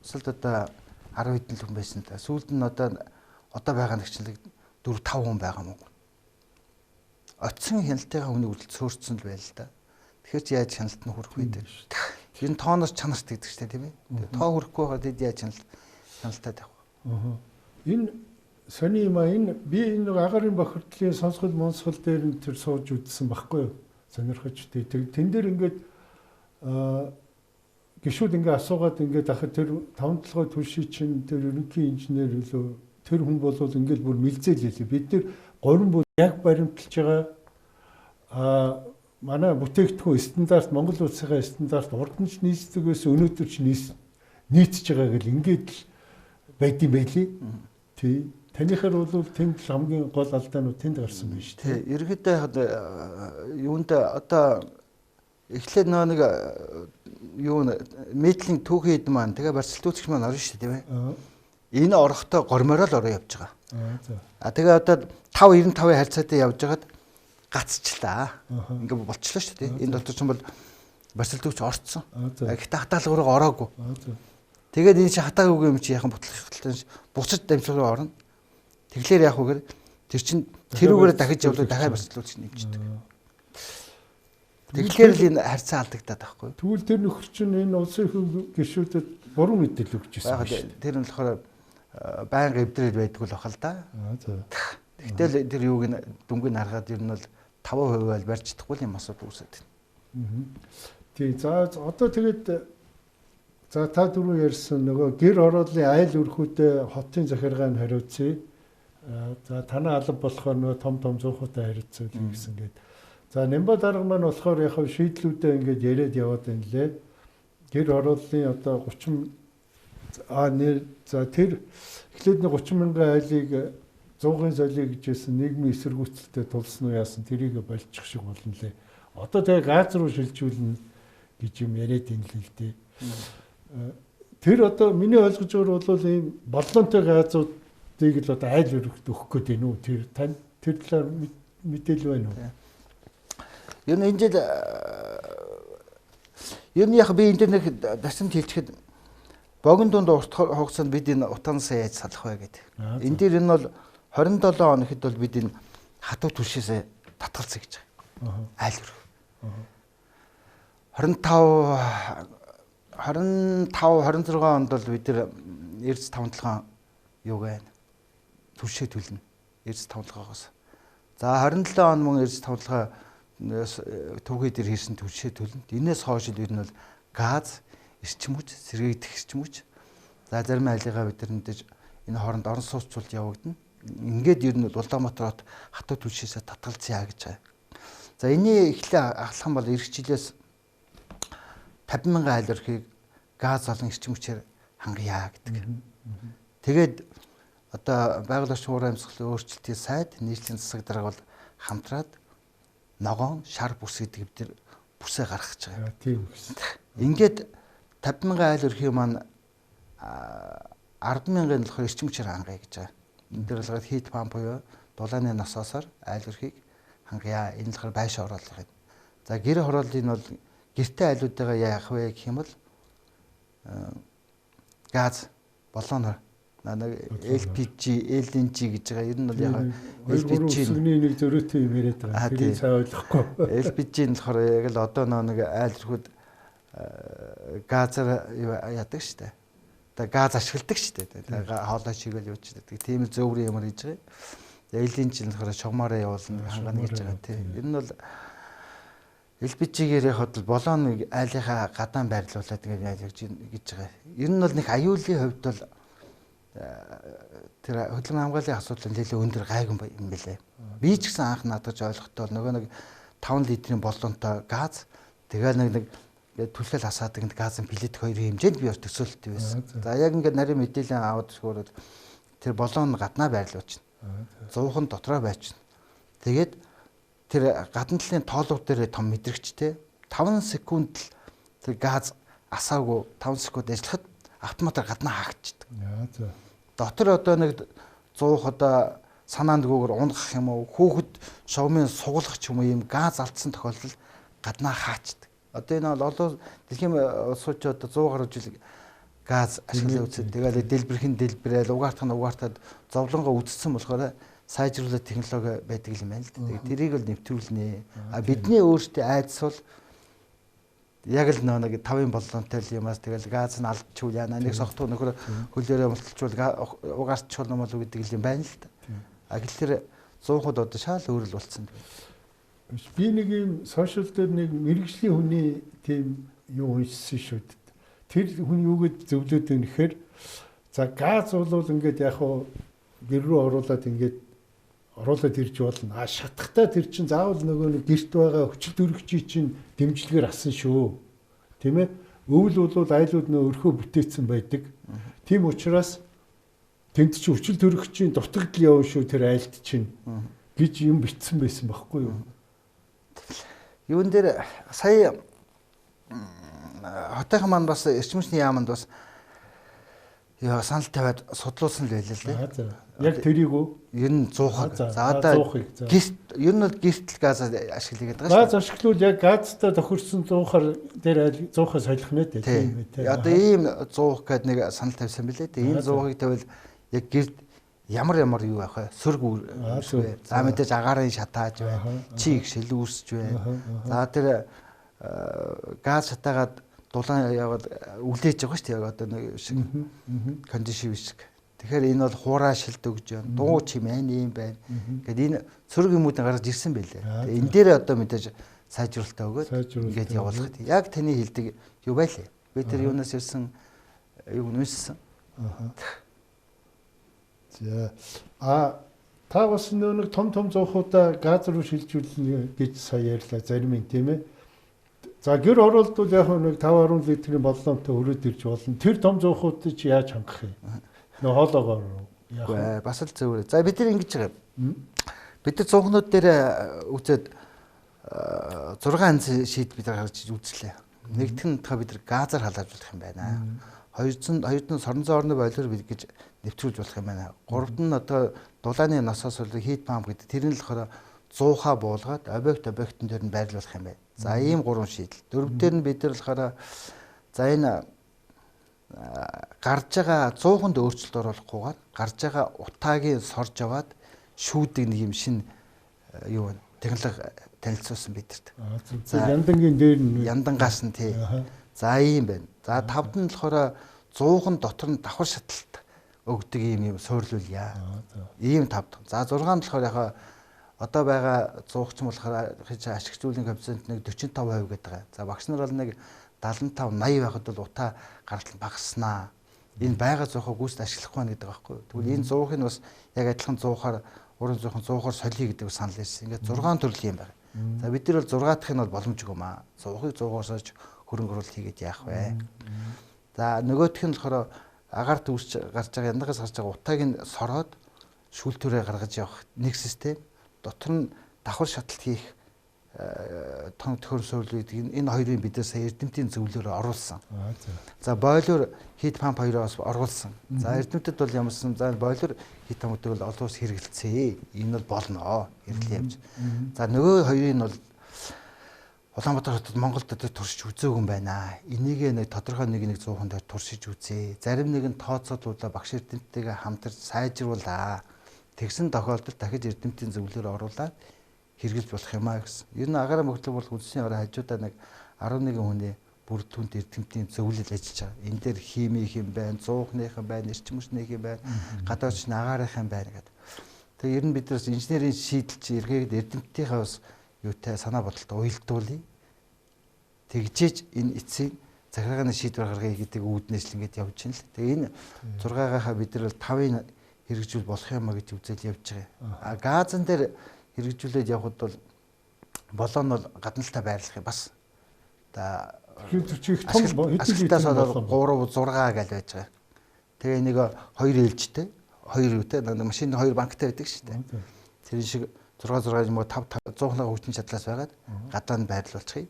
өсөлт одоо 10 хэдэн хүн байсан та. Сүүлд нь одоо байгаа нэгчлэг 4-5 хүн байгаа мó. Оцсон хяналтынхаа хүнийг үргэлж сөөрцсөн л байл л да. Тэгэхээр ч яаж хяналт нь хүрэх вэ дээ. Энэ тооноос чанарт гэдэг чинь тийм ээ. Тоо хүрэхгүй байгаад тэд яаж хяналтаад явах вэ? Энэ сони юм энэ би энэ агарын бохирдлын сонсгол монсгол дээр нь тэр сууж үзсэн байхгүй юу? Сонирхож тэн дээр ингээд гişүүд ингээд асуугаад ингээд ахад тэр 5-7 түлший чинь тэр ерөнхий инженер үлээ тэр хүн бол ингээд бүр мэлзээл хэлээ. Бид нар 3 бүр яг баримталж байгаа манай бүтээгдэхүүн стандарт Монгол улсынхаа стандарт урд нь ч нийцдэгээс өнөөдөр ч нийцж байгаа гэл ингээд л байд юм байлээ. Тий. Танихаар бол тэнд хамгийн гол алдаанууд тэнд гарсан байна шүү дээ. Тий. Ерөнхийдөө юунд одоо эхлээд нэг юу мэдлэг түүхий хэд маань тэгээ барьцалтуулагч маань орно шүү дээ тийм ээ. Энэ орохдоо гормороо л ороо явж байгаа. Тэгээ одоо 5.95-ын харьцаатай явж байгаад гацчлаа. Ингээ болчихлоо шүү дээ. Энэ дотор ч юм бол барьцалтуулагч орцсон. Гэхдээ хатаалгаараа ороогүй. Тэгээд энэ чи хатаагүй юм чи яхан бутлахтай буцаж дамжлал руу орно. Тэгэхээр яах вэ гэхээр тэр чин тэрүүгээр дахиж явлаа дахиад барьцалуулагч нэмчихдэг. Тэгэхээр л энэ харьцаа алдагдаад байхгүй. Тэгвэл тэр нөхөр чинь энэ улсын гишүүдэд буруу мэдээлэл өгч ирсэн байна шүү дээ. Тэр нь болохоор байнга эвдрээд байдаг л бахал да. Тэгтэл тэр юуг нь дүнгийн харахад ер нь бол 5% байл барьж чадахгүй юм асуудал үүсэж байна. Тий. За одоо тэгээд за та дөрөв ярьсан нөгөө гэр орооллын айл өрхүүдэд хотын захиргааны хариуцъя. За танаа алба болохоор нөгөө том зуухутай хариуцъя гэсэн гээд. За Нямба дарга маань болохоор яг шийдлүүдээ ингээд яриад яваад байна лээ. Гэр орооллын одоо 30 нэр за тэр эхлээд нэг 30 мянган айлыг 100-ын солио гэжсэн нийгмийн эсэргүүцэлтэд тулсан уу яасан тэрийг болчих шиг болно лээ. Одоо тэгээ газ руу шилжүүлнэ гэж юм яриад байна л дээ. Тэр одоо миний ойлгож байгаа бол ийм боллонтой газруудыг л одоо айл өргөхд өгөх гээд байна уу? Тэр тань тэр талаар мэдээлэл байна уу? Ер нь энэ жил ер нь яг би энэ дээр нэг дасамж хэлчихэд богино дунд урт хугацаанд бид энэ утаанасаа яаж салах вэ гэдэг. Энэ дээр энэ бол 27 хоногт бол бид энэ хатуу түлшээсээ татгалцъя гэж байгаа. Айл өргөх. 26 онд бол бид нэр эрдэс тавталгаан юу байна? Түлшээ төлнө. Эрдэс тавталгаагаас. За 27 он мөн эрдэс тавталгаа түүхий дээр хийсэн түлшээ төлнө. Энээс хойш бид нь бол газ, эрчим хүч, сэргээгдэх эрчим хүч. За зарим айлгаа бид нар мэдээж энэ хооронд орон сууцуулт явагдана. Ингээд ер нь Улаанбаатар хот хатуу түлшээсээ татгалзъя гэж байгаа. За энэний эхлээ ахлах юм бол эх жилээс 50,000 айл өрхийг газ болон эрчим хүчээр хангая гэдэг. Тэгээд одоо байгаль орчин уур амьсгалын өөрчлөлтийн сайд нийслэлийн засаг дарга бол хамтраад ногоон, шар бүс гэдэг бид бүсээ гаргах гэж байгаа. Тийм гэсэн. Ингээд 50,000 айл өрхий маань 10,000-ын болохоор эрчим хүчээр хангая гэж байгаа. Энэ дээр болохоор хийт памп буюу дулааны насоосоор айл өрхийг хангая. Энэ болохоор байшин оруулах юм. За гэр хорооллын бол гэртээ айлуудаа яах вэ гэх юм бол газ болооноор LPG, LNG гэж байгаа. Ер нь бол яг LPG нэг зөрөөтэй юм яриад байгаа. Тэрийг сайн ойлгохгүй. LPG нь болохоор яг л одоо нэг айл өрхөд газар яадаг штэ. Тэгээ газ ашигладаг штэ. Тэгээ хоолой чигээл явж байдаг. Тийм л зөөврийн ямар хийж байгаа. Элийн жил нөхөр шогмоороо явуулна хангаана гэж байгаа тийм. Энэ нь бол LPG-гээр явахад болооны айлынхаа гадаан байрлуулад тэгээд гэж байгаа. Ер нь бол нэг аюулын хувьд бол тэр хөдөлмөрийн хамгааллын асуудал нэлээд өндөр гайгүй юм билээ. Би ч гэсэн анх надад ойлгохдоо нөгөө нэг 5 литрийн болоонтой газ тэгээд нэг түлхэл хасаадаг газын плит 2 хэмжээнд би төсөөлттэй байсан. За яг ингээд нарийн мэдээлэл аваад шуураад тэр болоон гаднаа байрлуулчихна. 100хан дотроо байчна. Тэгээд тэр гадна талын тоолууд дээр том мэдрэгчтэй 5 секунд л тэр газ асаагүй 5 секунд ажиллахад автоматар гаднаа хаагдчихдаг. Дотор одоо нэг 100 одоо санаанд гүүгээр унгах юм уу хүүхэд шовмын сугуулах ч юм уу ийм газ алдсан тохиолдолд гаднаа хаачдаг. Одоо энэ бол олон дэлхийн улсууд одоо 100 гаруй жил газ ашиглаж үзсэн. Тэгээд дэлбэрхэн дэлбэрэл угаартах нь угаартаад зовлонгоо үдцсэн болохоор сайжруулах технологи байдаг юм байна л да. Тэгээд тэрийг л нэвтрүүлнэ. Бидний өөрсдөө айдас бол яг л нэг 5-ын боллонтой юмас тэгэл газ нь алдчихвал яана нэг сохтуу нөхөр хөлөөрөө мулталчвал угаартчихвал юм болов гэдэг юм байна л да. Тэгэхээр 100-ууд одоо шал өөрөл болцсон. Би нэг юм сошиал дээр нэг мэрэгжлийн хүний тийм юу уншсан шүү дээ. Тэр хүн юугээд зөвлөд вэ гэхээр за газ бол ингээд яг хуу гэр рүү оруулаад ингээд оруулаад ирж болно. Шатахтаа тэр чинь заавал нөгөө нэг гэрт байгаа хүчил төрөгчий чинь дэмжлэгээр асан шүү. Тийм ээ? Өвөл бол айлууд нөө өрхөө бүтээсэн байдаг. Тийм учраас тэнд чинь хүчил төрөгчийн дутагдал явна шүү тэр айлт чинь гэж юм битсэн байсан байхгүй юу? Юун дээр сая хотынхан маань бас эрчимчний яамд бас яа санал тавиад судлуулсан л байлаа л дээ. Яг тэрийг үү? Ер нь 100-ыг. За одоо гэрт ер нь бол гэртэл газ ашиглая гэдэг байна шүү. Газ ашиглавал яг газтай тохирсон 100-аар дээр 100-аас солих нэ тийм үү? Одоо ийм 100 гэдэг нэг санал тавьсан билээ. Энэ 100-ыг тавил яг гэрт ямар юу байх вэ? Сөрг үүсвэ. За мэдээж агаарын шатааж бай. Чи гшил үүсч бай. За тэр газ шатаагаад дулаан яваад үлээж байгаа шүү дээ. Яг одоо нэг шиг кондишн шиг. Тэгэхээр энэ бол хуурай шилд өгж байна. Дуу чимээ ийм байна. Гэт энэ сөрөг юмудын гаргаж ирсэн байлээ. Энэ дээр одоо мэдээж сайжруулалтаа өгөөд ингээд явуулах. Яг таны хэлдэг юу байлээ. Би тэр юунаас ирсэн юу нүссэн. За та бас нэг том зоохуудаа газ руу шилжүүлнэ гэж сая ярьлаа зарим юм тийм ээ. За гэр оролдвол яг нэг 5-10 литрийн боллонтой өрөөд ирж болно. Тэр том зоохуудыг чи яаж хангах юм? Нөө хоолоогоор яг бас л зөв. За бид нар ингэж байгаа. Бид нар зоохнууд дээр үзээд 6 анц шийд бид нар гаргаж үзлээ. Нэгдүгээр нь бид нар газар халаажуулах юм байна. Хоёрд нь соронзон орны бойлоор бид гэж нэвтрүүлж болох юм байна. Гуравт нь одоо дулааны насаас бол хит памп гэдэг тэр нь л болохоор 100-аа буулгаад объектын дээр нь байрлуулах юм байна. За ийм 3 шийдэл. Дөрөвдөр нь бид нар болохоор за энэ гарж байгаа 100-нд өөрчлөлт оруулахгүйгээр гарж байгаа утаагийн сорж аваад шүүдэг нэг юм шин юу вэ? Технологи танилцуулсан бидэрт. За яндангийн дээр нь яндангаас нь тий. За ийм байна. За 5-д нь болохоор 100-ын дотор нь давхар шаталт өгдөг ийм суйрлуулъя. Ийм 5-д. За 6-нд болохоор яг одоо байгаа 100 ч юм болохоор ашиглуулын коэффициент нэг 45% гэдэг байгаа. За багш нар бол нэг 75 80 байхад бол утаа гаргалт багаснаа. Энэ байгаа 100-ыг гүйцэд ашиглахгүй байна гэдэг байхгүй юу. Тэгвэл энэ 100-ыг бас яг адилхан 100-аар уран 100-аар солиё гэдэг санал ирсэн. Ингээд 6 төрлийн юм байна. За бид нар бол 6 дахь нь бол боломжгүй маа. 100-ыг 100-аар сольж хөрөнгө оруулалт хийгээд яах вэ? За нөгөөх нь болохоор агаарт үүсч гарч байгаа яндагаас гарч байгаа утааг нь сороод шүүлтүүрээ гаргаж явах нэг систем. Дотор нь давхар шаталт хийх том төхөөрөм суйрлуулыг энэ хоёрын бид сая эрдэмтдийн зөвлөөр оруулсан. За бойлоор хит памп хоёроос оруулсан. За эрдэмтэд бол ямарсан за бойлоор хит пампыг бол олон улс хэрэгэлцээ. Энэ бол болно. Хэрэглээ явж. За нөгөө хоёрыг нь бол Улаанбаатар хотод Монголд туршиж үзээгүй юм байна. Энийг нэг тодорхой нэг 100 дээр туршиж үзье. Зарим нэгэн тооцоолуулаа багш эрдэмтдтэйгээ хамтарч сайжруулаа. Тэгсэн тохиолдолд дахиж эрдэмтдийн зөвлөөр оруулаад хэрэгжилж болох юм аа гэсэн. Ер нь агаараа мөртлөг бол үндэсний орон хажуудаа нэг 11 хүний бүр түнд эрдэмтдийн зөвлөл ажиллаж байгаа. Энэ дээр химийн юм байна, зуухныхан байна, эрчим хүчнийх юм байна, гадаад шин агаарынхан байна гэдэг. Тэгээ ер нь бид нар инженерийн шийдэл чи эргээд эрдэмтдийнхээ бас юутай санаа бодолтой уялдуулъя. Тэгжээж энэ эцсийн захиргааны шийдвэр гаргая гэдэг үүднээс л ингэж явж байна л. Тэгээ энэ 6-гаахаа бид нар 5-ыг хэрэгжүүл болох юм а гэж үзэл явж байгаа. Газан дээр хэрэгжүүлээд явхад бол болоо нь бол гадналтай байрлах бас та их том хэдүүлээс бол 3-6 гал байж байгаа. Тэгээ нэг 2 ээлжтэй 2 үтэй машины 2 банктай байдаг шүү дээ. Тэр шиг 6 юм уу 5 100 хүчин чадлаас байгаад гадаа нь байрлуулчихъя.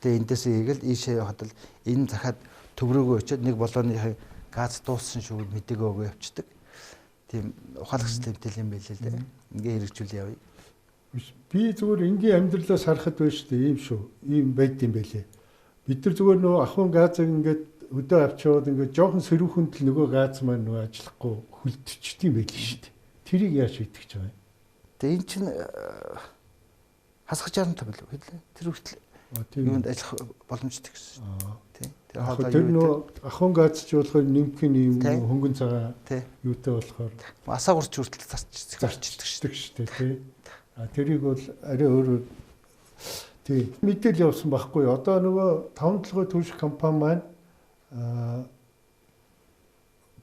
Тэгээ эндээс ийгэл ийшээ явахад л энэ захаад төв рүүгөө очиод нэг болооны газ дууссан шүү мэдээгээ өгөө явцдаг. Тийм ухаалаг системтэй юм байлээ л дээ. Ингээ хэрэгжүүл явъя. Би зүгээр энгийн амьдралаас харахад байна шүү дээ. Ийм шүү. Ийм байд юм байлээ. Бид нар зүгээр нөгөө ахын газыг ингээд өдөө авчиад ингээд жоохон сэрүүхэнд л нөгөө газ маань нөгөө ажиллахгүй хүлдчихдэг юм байлээ шүү дээ. Тэрийг яаж шийдэх гэж байгаа юм? Тэгээ эн чинь хасгаж ярантай болов хэлээ. Тэр хүртэл юунд ажиллах боломжтой гэсэн шүү дээ. Тэр хоолой тэр нөгөө ахын газ ч болохоор нимхэн ийм хөнгөн цагаан юутай болохоор асаагурч хүртэл зарчдаг шүү дээ тий. Тэрийг бол арай өөрөөр тий мэдээлэл явуулсан байхгүй. Одоо нөгөө 5 толгой түлш компани маань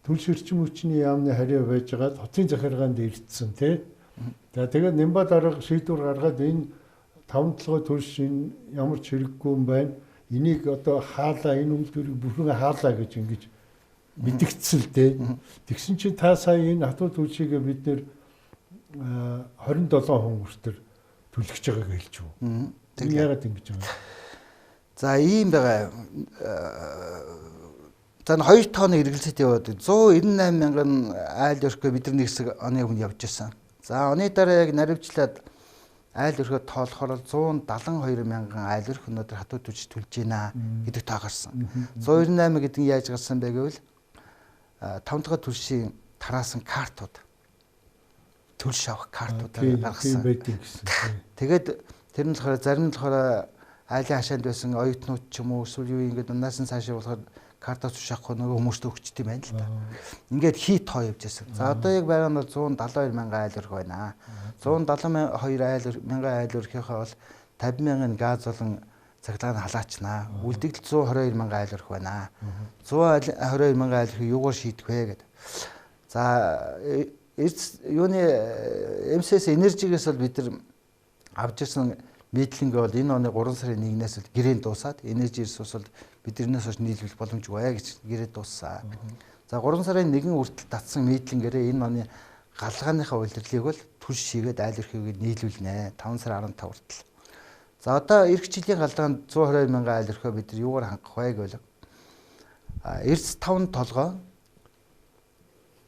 түлш эрчим хүчний яамны хариу байж байгаа хотын захиргаанд ирдсэн тий. За тэгээд Нямба дарга шийдвэр гаргаад энэ 5 толгой түлш энэ ямар ч хэрэггүй юм байна. Энийг одоо хаалаа энэ үйлдвэрийг бүхэн хаалаа гэж ингэж мэдгдсэн л дээ. Тэгсэн чинь та сая энэ хатуу түлшийг бид нэр 27 хүн хүртэл түлхэж байгааг хэлж үү. Тэр яагаад ингэж байгаа? За ийм байгаа. За 2 тонн эргэлзээд яваад 198 мянган айл өрхөө бидний хэсэг оны өмнө явж байсан. За оны дараа яг наривчлаад айл өрхөө тоолохоор 172 мянган айл өрх өнөөдөр хатуу түлж төлж байна гэдэг тоо гарсан. 198 гэдэг нь яаж гарсан бэ гэвэл 5 дахь түлшийн тараасан картууд төлш авах картуудаар гаргасан. Тэгээд тэр нь болохоор зарим нь болохоор айлын хашаанд байсан оюутнууд ч юм уу эсвэл юу ингээд унаас нь цаашаа болохоор картаа цуш авахгүй нөгөө хүмүүст өгчт юм байна л да. Ингээд хит тоо явж байсан. За одоо яг байгаа нь бол 172 мянган айл өрх байна. 172 мянган айл өрхийнхөө бол 50 мянган газ болон цаглаа нь халаачнаа. Үлдэгдэл 122 мянган айл өрх байна. 122 мянган айл өрхийг юугаар шийдэх вэ гэдэг. За юуны МСС энержигээс бол бид нар авч ирсэн мэдлэнгээ бол энэ оны 3 сарын 1-ээс л гэрээнд дуусаад энержи ресурс бол биднээс хойш нийлүүлэх боломжгүй гэж гэрээд дууссан. За 3 сарын 1 хүртэл татсан мэдлэнгээрээ энэ оны галгааныхаа улирлыг бол түлш шигээд айл өрхийг нийлүүлнэ 5 сарын 15 хүртэл. За одоо эх жилийн галгаанд 122 мянган айл өрхөө бид нар юугаар хангах вэ гэвэл эрс 5 толгой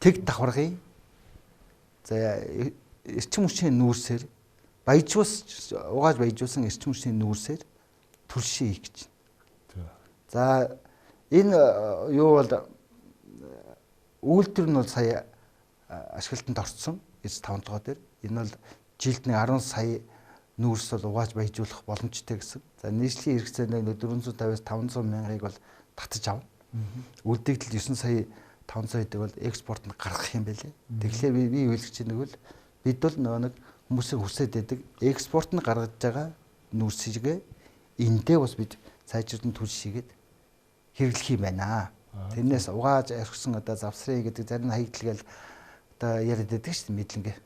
тэг давхаргын за эрчим хүчний нүүрсээр угааж баяжуулсан эрчим хүчний нүүрсээр түлшээ хийх гэж. За энэ юу бол үйлдвэр нь бол сая ашиглалтанд орсон эрс 5 толгой дээр. Энэ бол жилд нэг 10 сая нүүрс бол угааж баяжуулах боломжтой гэсэн. За нийслэлийн хэрэгцээний 450-аас 500 мянгаыг бол татаж авна. Үлдэгдэл 9 сая 500 эдэг бол экспорт нь гаргах юм байлээ. Тэгэхээр би юу хэлэх чинь нэг бид бол нэг хүмүүсийн хүсээд байдаг экспорт нь гаргаж байгаа нүүрсийгээ эндээ бас бид сайжруулан түлш хийгээд хэрэглэх юм байна. Тэрнээс угааж орхисон одоо завсрын гэдэг зарим хаягдл гээл одоо яриад байдаг шүү дээ мэдлэнгээ.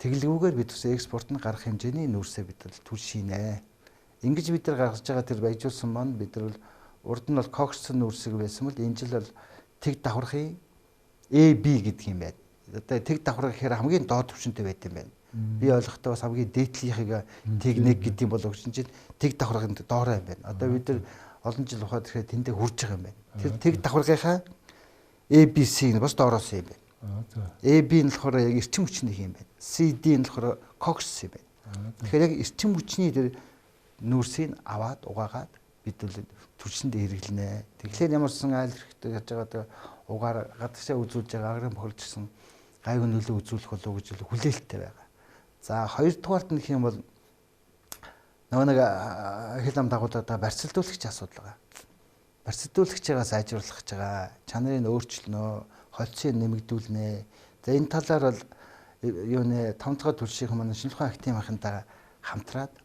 Тэглэгүүгээр бид бас экспорт нь гарах хэмжээний нүүрсээ бид түлш хийнэ. Ингэж бид нар гаргаж байгаа тэр баяжуулсан маань бид нар урд нь бол кокссон нүүрсэг байсан бол энэ жил бол тэг давхаргын AB гэдэг юм байна. Одоо тэг давхарга гэхээр хамгийн доод түвшинтэй байт юм байна. Би ойлгохдоо бас хамгийн дээдлийнхийг тэг 1 гэдэг юм болов чинь тэг давхаргын доороо юм байна. Одоо бид нар олон жил ухаад ирэхэд тэндээ хүрж байгаа юм байна. Тэр тэг давхаргынхаа ABC нь бас доороос юм байна. AB нь болохоор яг эрчим хүчний юм байна. CD нь болохоор кокс юм байна. Тэгэхээр яг эрчим хүчний тэр нүүрсийг аваад угаагаад бид түлшиндээ хэрэглэнэ. Тэгэхээр ямарсан айл хэрэгтэй яаж байгаа угаар гадагшаа үзүүлж байгаа агрын бохирдсон гайгүй нөлөө үзүүлэх болов гэж хүлээлттэй байгаа. За хоёрдугаарт нөх юм бол нөгөө нэг хэл ам дагуулдаг барьцалдуулагчийн асуудал байгаа. Барьцалдуулагчаа сайжруулах гэж байгаа. Чанарыг өөрчилнө, холцыг нэмэгдүүлнэ. За энэ талаар бол юу нэ 5 дахь төршийн манай шинжилгээ актив ахынтаа хамтраад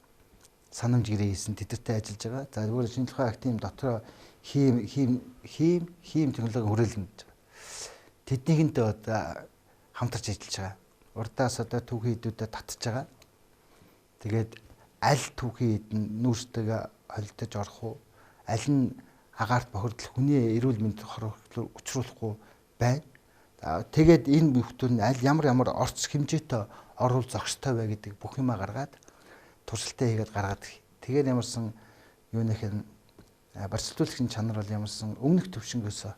санамж гэрээ хийсэн тэдэртэй ажиллаж байгаа. За зүгээр шинжилгээ актив дотроо хийм технологи хүрээлэн гэж байгаа. Тэднийхэнтэй одоо хамтарч ажиллаж байгаа. Урдаас одоо түүхий хэдүүдэд татж байгаа. Тэгээд аль түүхий хэд нь нүүрстэйгээ холилдож орох уу? Аль нь агаарт бохирдол хүний эрүүл мэнд учруулахгүй байна. Тэгээд энэ бүхтүүн аль ямар орц хэмжээтэй оруул зогстой вэ гэдэг бүх юмаа гаргаад туршилтаа хийгээд гаргаад тэгээд ямарсан юунийх нь барьцалдуулагчийн чанар бол ямарсан өмнөх төвшнгөөсөө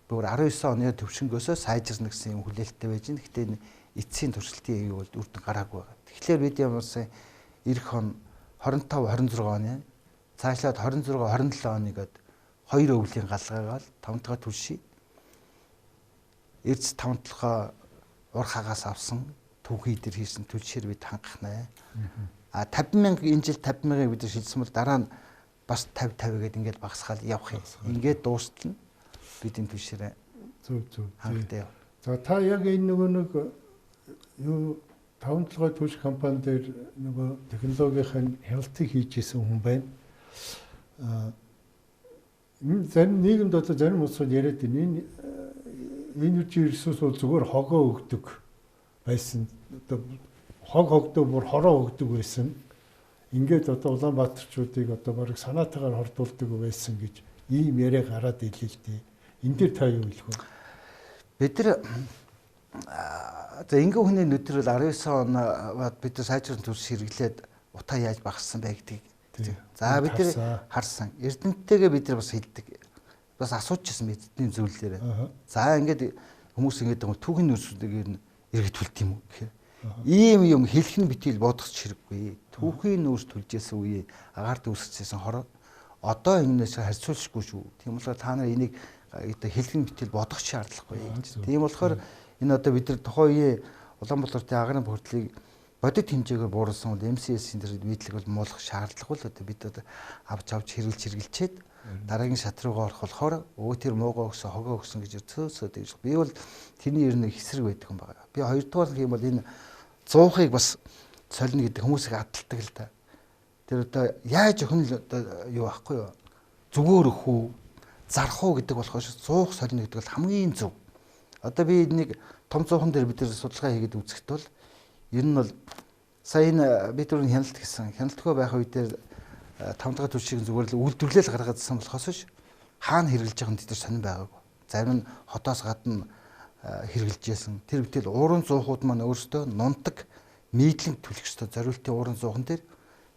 бүр 19 оны төвшнгөөсөө сайжирна гэсэн юм хүлээлттэй байж байна. Гэхдээ энэ эцсийн туршилтын юу бол үр дүн гараагүй байгаа. Тэгэхээр бид ямарсан эх он 25 26 оны цаашлаад 26 27 оныг хоёр өвлийн галгаагаар 5 дахь түлший эрдэс 5 толгой ур хагаас авсан түүхий дээр хийсэн түлшээр бид хангах нэ. 50,000 энэ жил 50,000-ыг бид шилжсэн бол дараа нь бас 50 гэдэг ингээд багасгаал явах юм. Ингээд дуустал нь бидний түлшээрээ зөв. хангалттай. За та яг энэ нэг юу 5 толгой түлш компани дээр нөгөө технологийн хяналтыг хийж исэн хүн байна. Зарим нийгэмд одоо зарим улсууд яриад байна. Энэ энержи ресурс бол зүгээр хогоо өгдөг байсан. Одоо хогдоо бүр хороо өгдөг байсан. Ингээд одоо Улаанбаатарчуудыг одоо бараг санаатаагаар хордуулдаг байсан гэж ийм яриа гараад ирлээ л дээ. Энд дээр та юу хэлэх вэ? Бид нар за ингээ хүний нүдэр бол 19 он бид нар сайжрын төрс хэрэглээд утаа яаж багассан бэ гэдгийг. За бид нар харсан. Эрдэнэтэйгээ бид нар бас хэлдэг. Бас асуужсэн бидний зүйлээрээ. За ингээд хүмүүс ингээд түүхийн нөөцүүдийг эргэтүүлт юм уу гэхээр ийм юм хэлэх нь битэл бодохч хэрэггүй. Түүхийн нөөц түлжсэн үе агаард үүсгэжсэн хороо одоо энэс харьцуулшгүй шүү. Тийм болохоор та нар энийг хэлэх нь битэл бодох шаардлагагүй гэж. Тийм болохоор энэ одоо бид нар тухайн үеийн Улаанбаатарын агарын бүрдлийг бодит хэмжээгээр бууруулсан бол MCS-ийн дээр нийтлэг бол муулах шаардлага бол одоо бид одоо авч хэрэгжилчээд дараагийн шат руугаа орох болохоор өө тэр муугаа өгсөн хогоо өгсөн гэж цөөсөө гэж би бол тэрний ер нь хэсрэг байдаг юм байна. Би хоёрдугаар юм бол энэ 100-ыг бас солино гэдэг хүмүүсийг адталдаг л да. Тэр одоо яаж өхөн л одоо юу аахгүй юу? Зүгээр өх үү, зарах уу гэдэг болохоор 100 солино гэдэг бол хамгийн зөв. Одоо би нэг том 100хан дээр бид нар судалгаа хийгээд үзэхэд бол ер нь бол сая энэ бид түрүүн хяналт гэсэн хяналтгүй байх үе дээр 5 дахь түлшийг зүгээр л үйлдвэрлэл гаргаадсан болохоос ш хаана хэрэгжилж байгаа нь тэр сонирн байгаагүй. Зарим нь хотоос гадна хэрэгжилжсэн. Тэр битэл уурын зуухууд маань өөрсдөө нунтаг нийтлэн түлхэх ёстой зориултын уурын зуухан дээр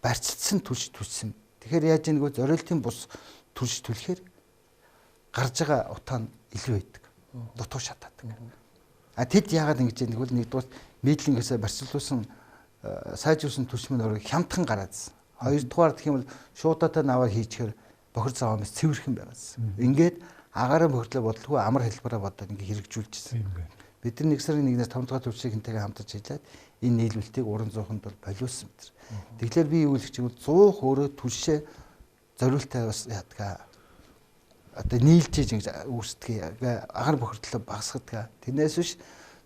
барьцсан түлш түлсэн. Тэгэхээр яаж ийнэгөө зориултын бус түлш түлхээр гарч байгаа утаа нь илүү байдаг. Дутуу шатаадаг. Тэд яагаад ингэж яадаг вэ? Нэгдүгээр нийтлэнгээсээ барьцлуулсан сайжруулсан түлш мөн өөрөө хямдхан гараадсан. Хоёрдугаар гэх юм бол шуудаатай наваа хийчихээр бохир заваамс цэвэрхэн байгаадсан. Ингээд агарын бохирдлоо бодлого амар хэлбэрээр бодоод ингээ хэрэгжүүлчихсэн. Бид нар 1 сарын 1-ээс 5 дахь түвшийнхэнтэйгээ хамтарч хэлээд энэ нийлүүлэлтийг уран зууханд бол болиулсан мэт. Тэгэхээр би юу хэлэх чинь 100 өөрөө түлшээ зориултаа бас яадаг. Одоо нийлж ингэж үүсдэг. Агаар бохирдлоо багасгадаг. Тэрнээс биш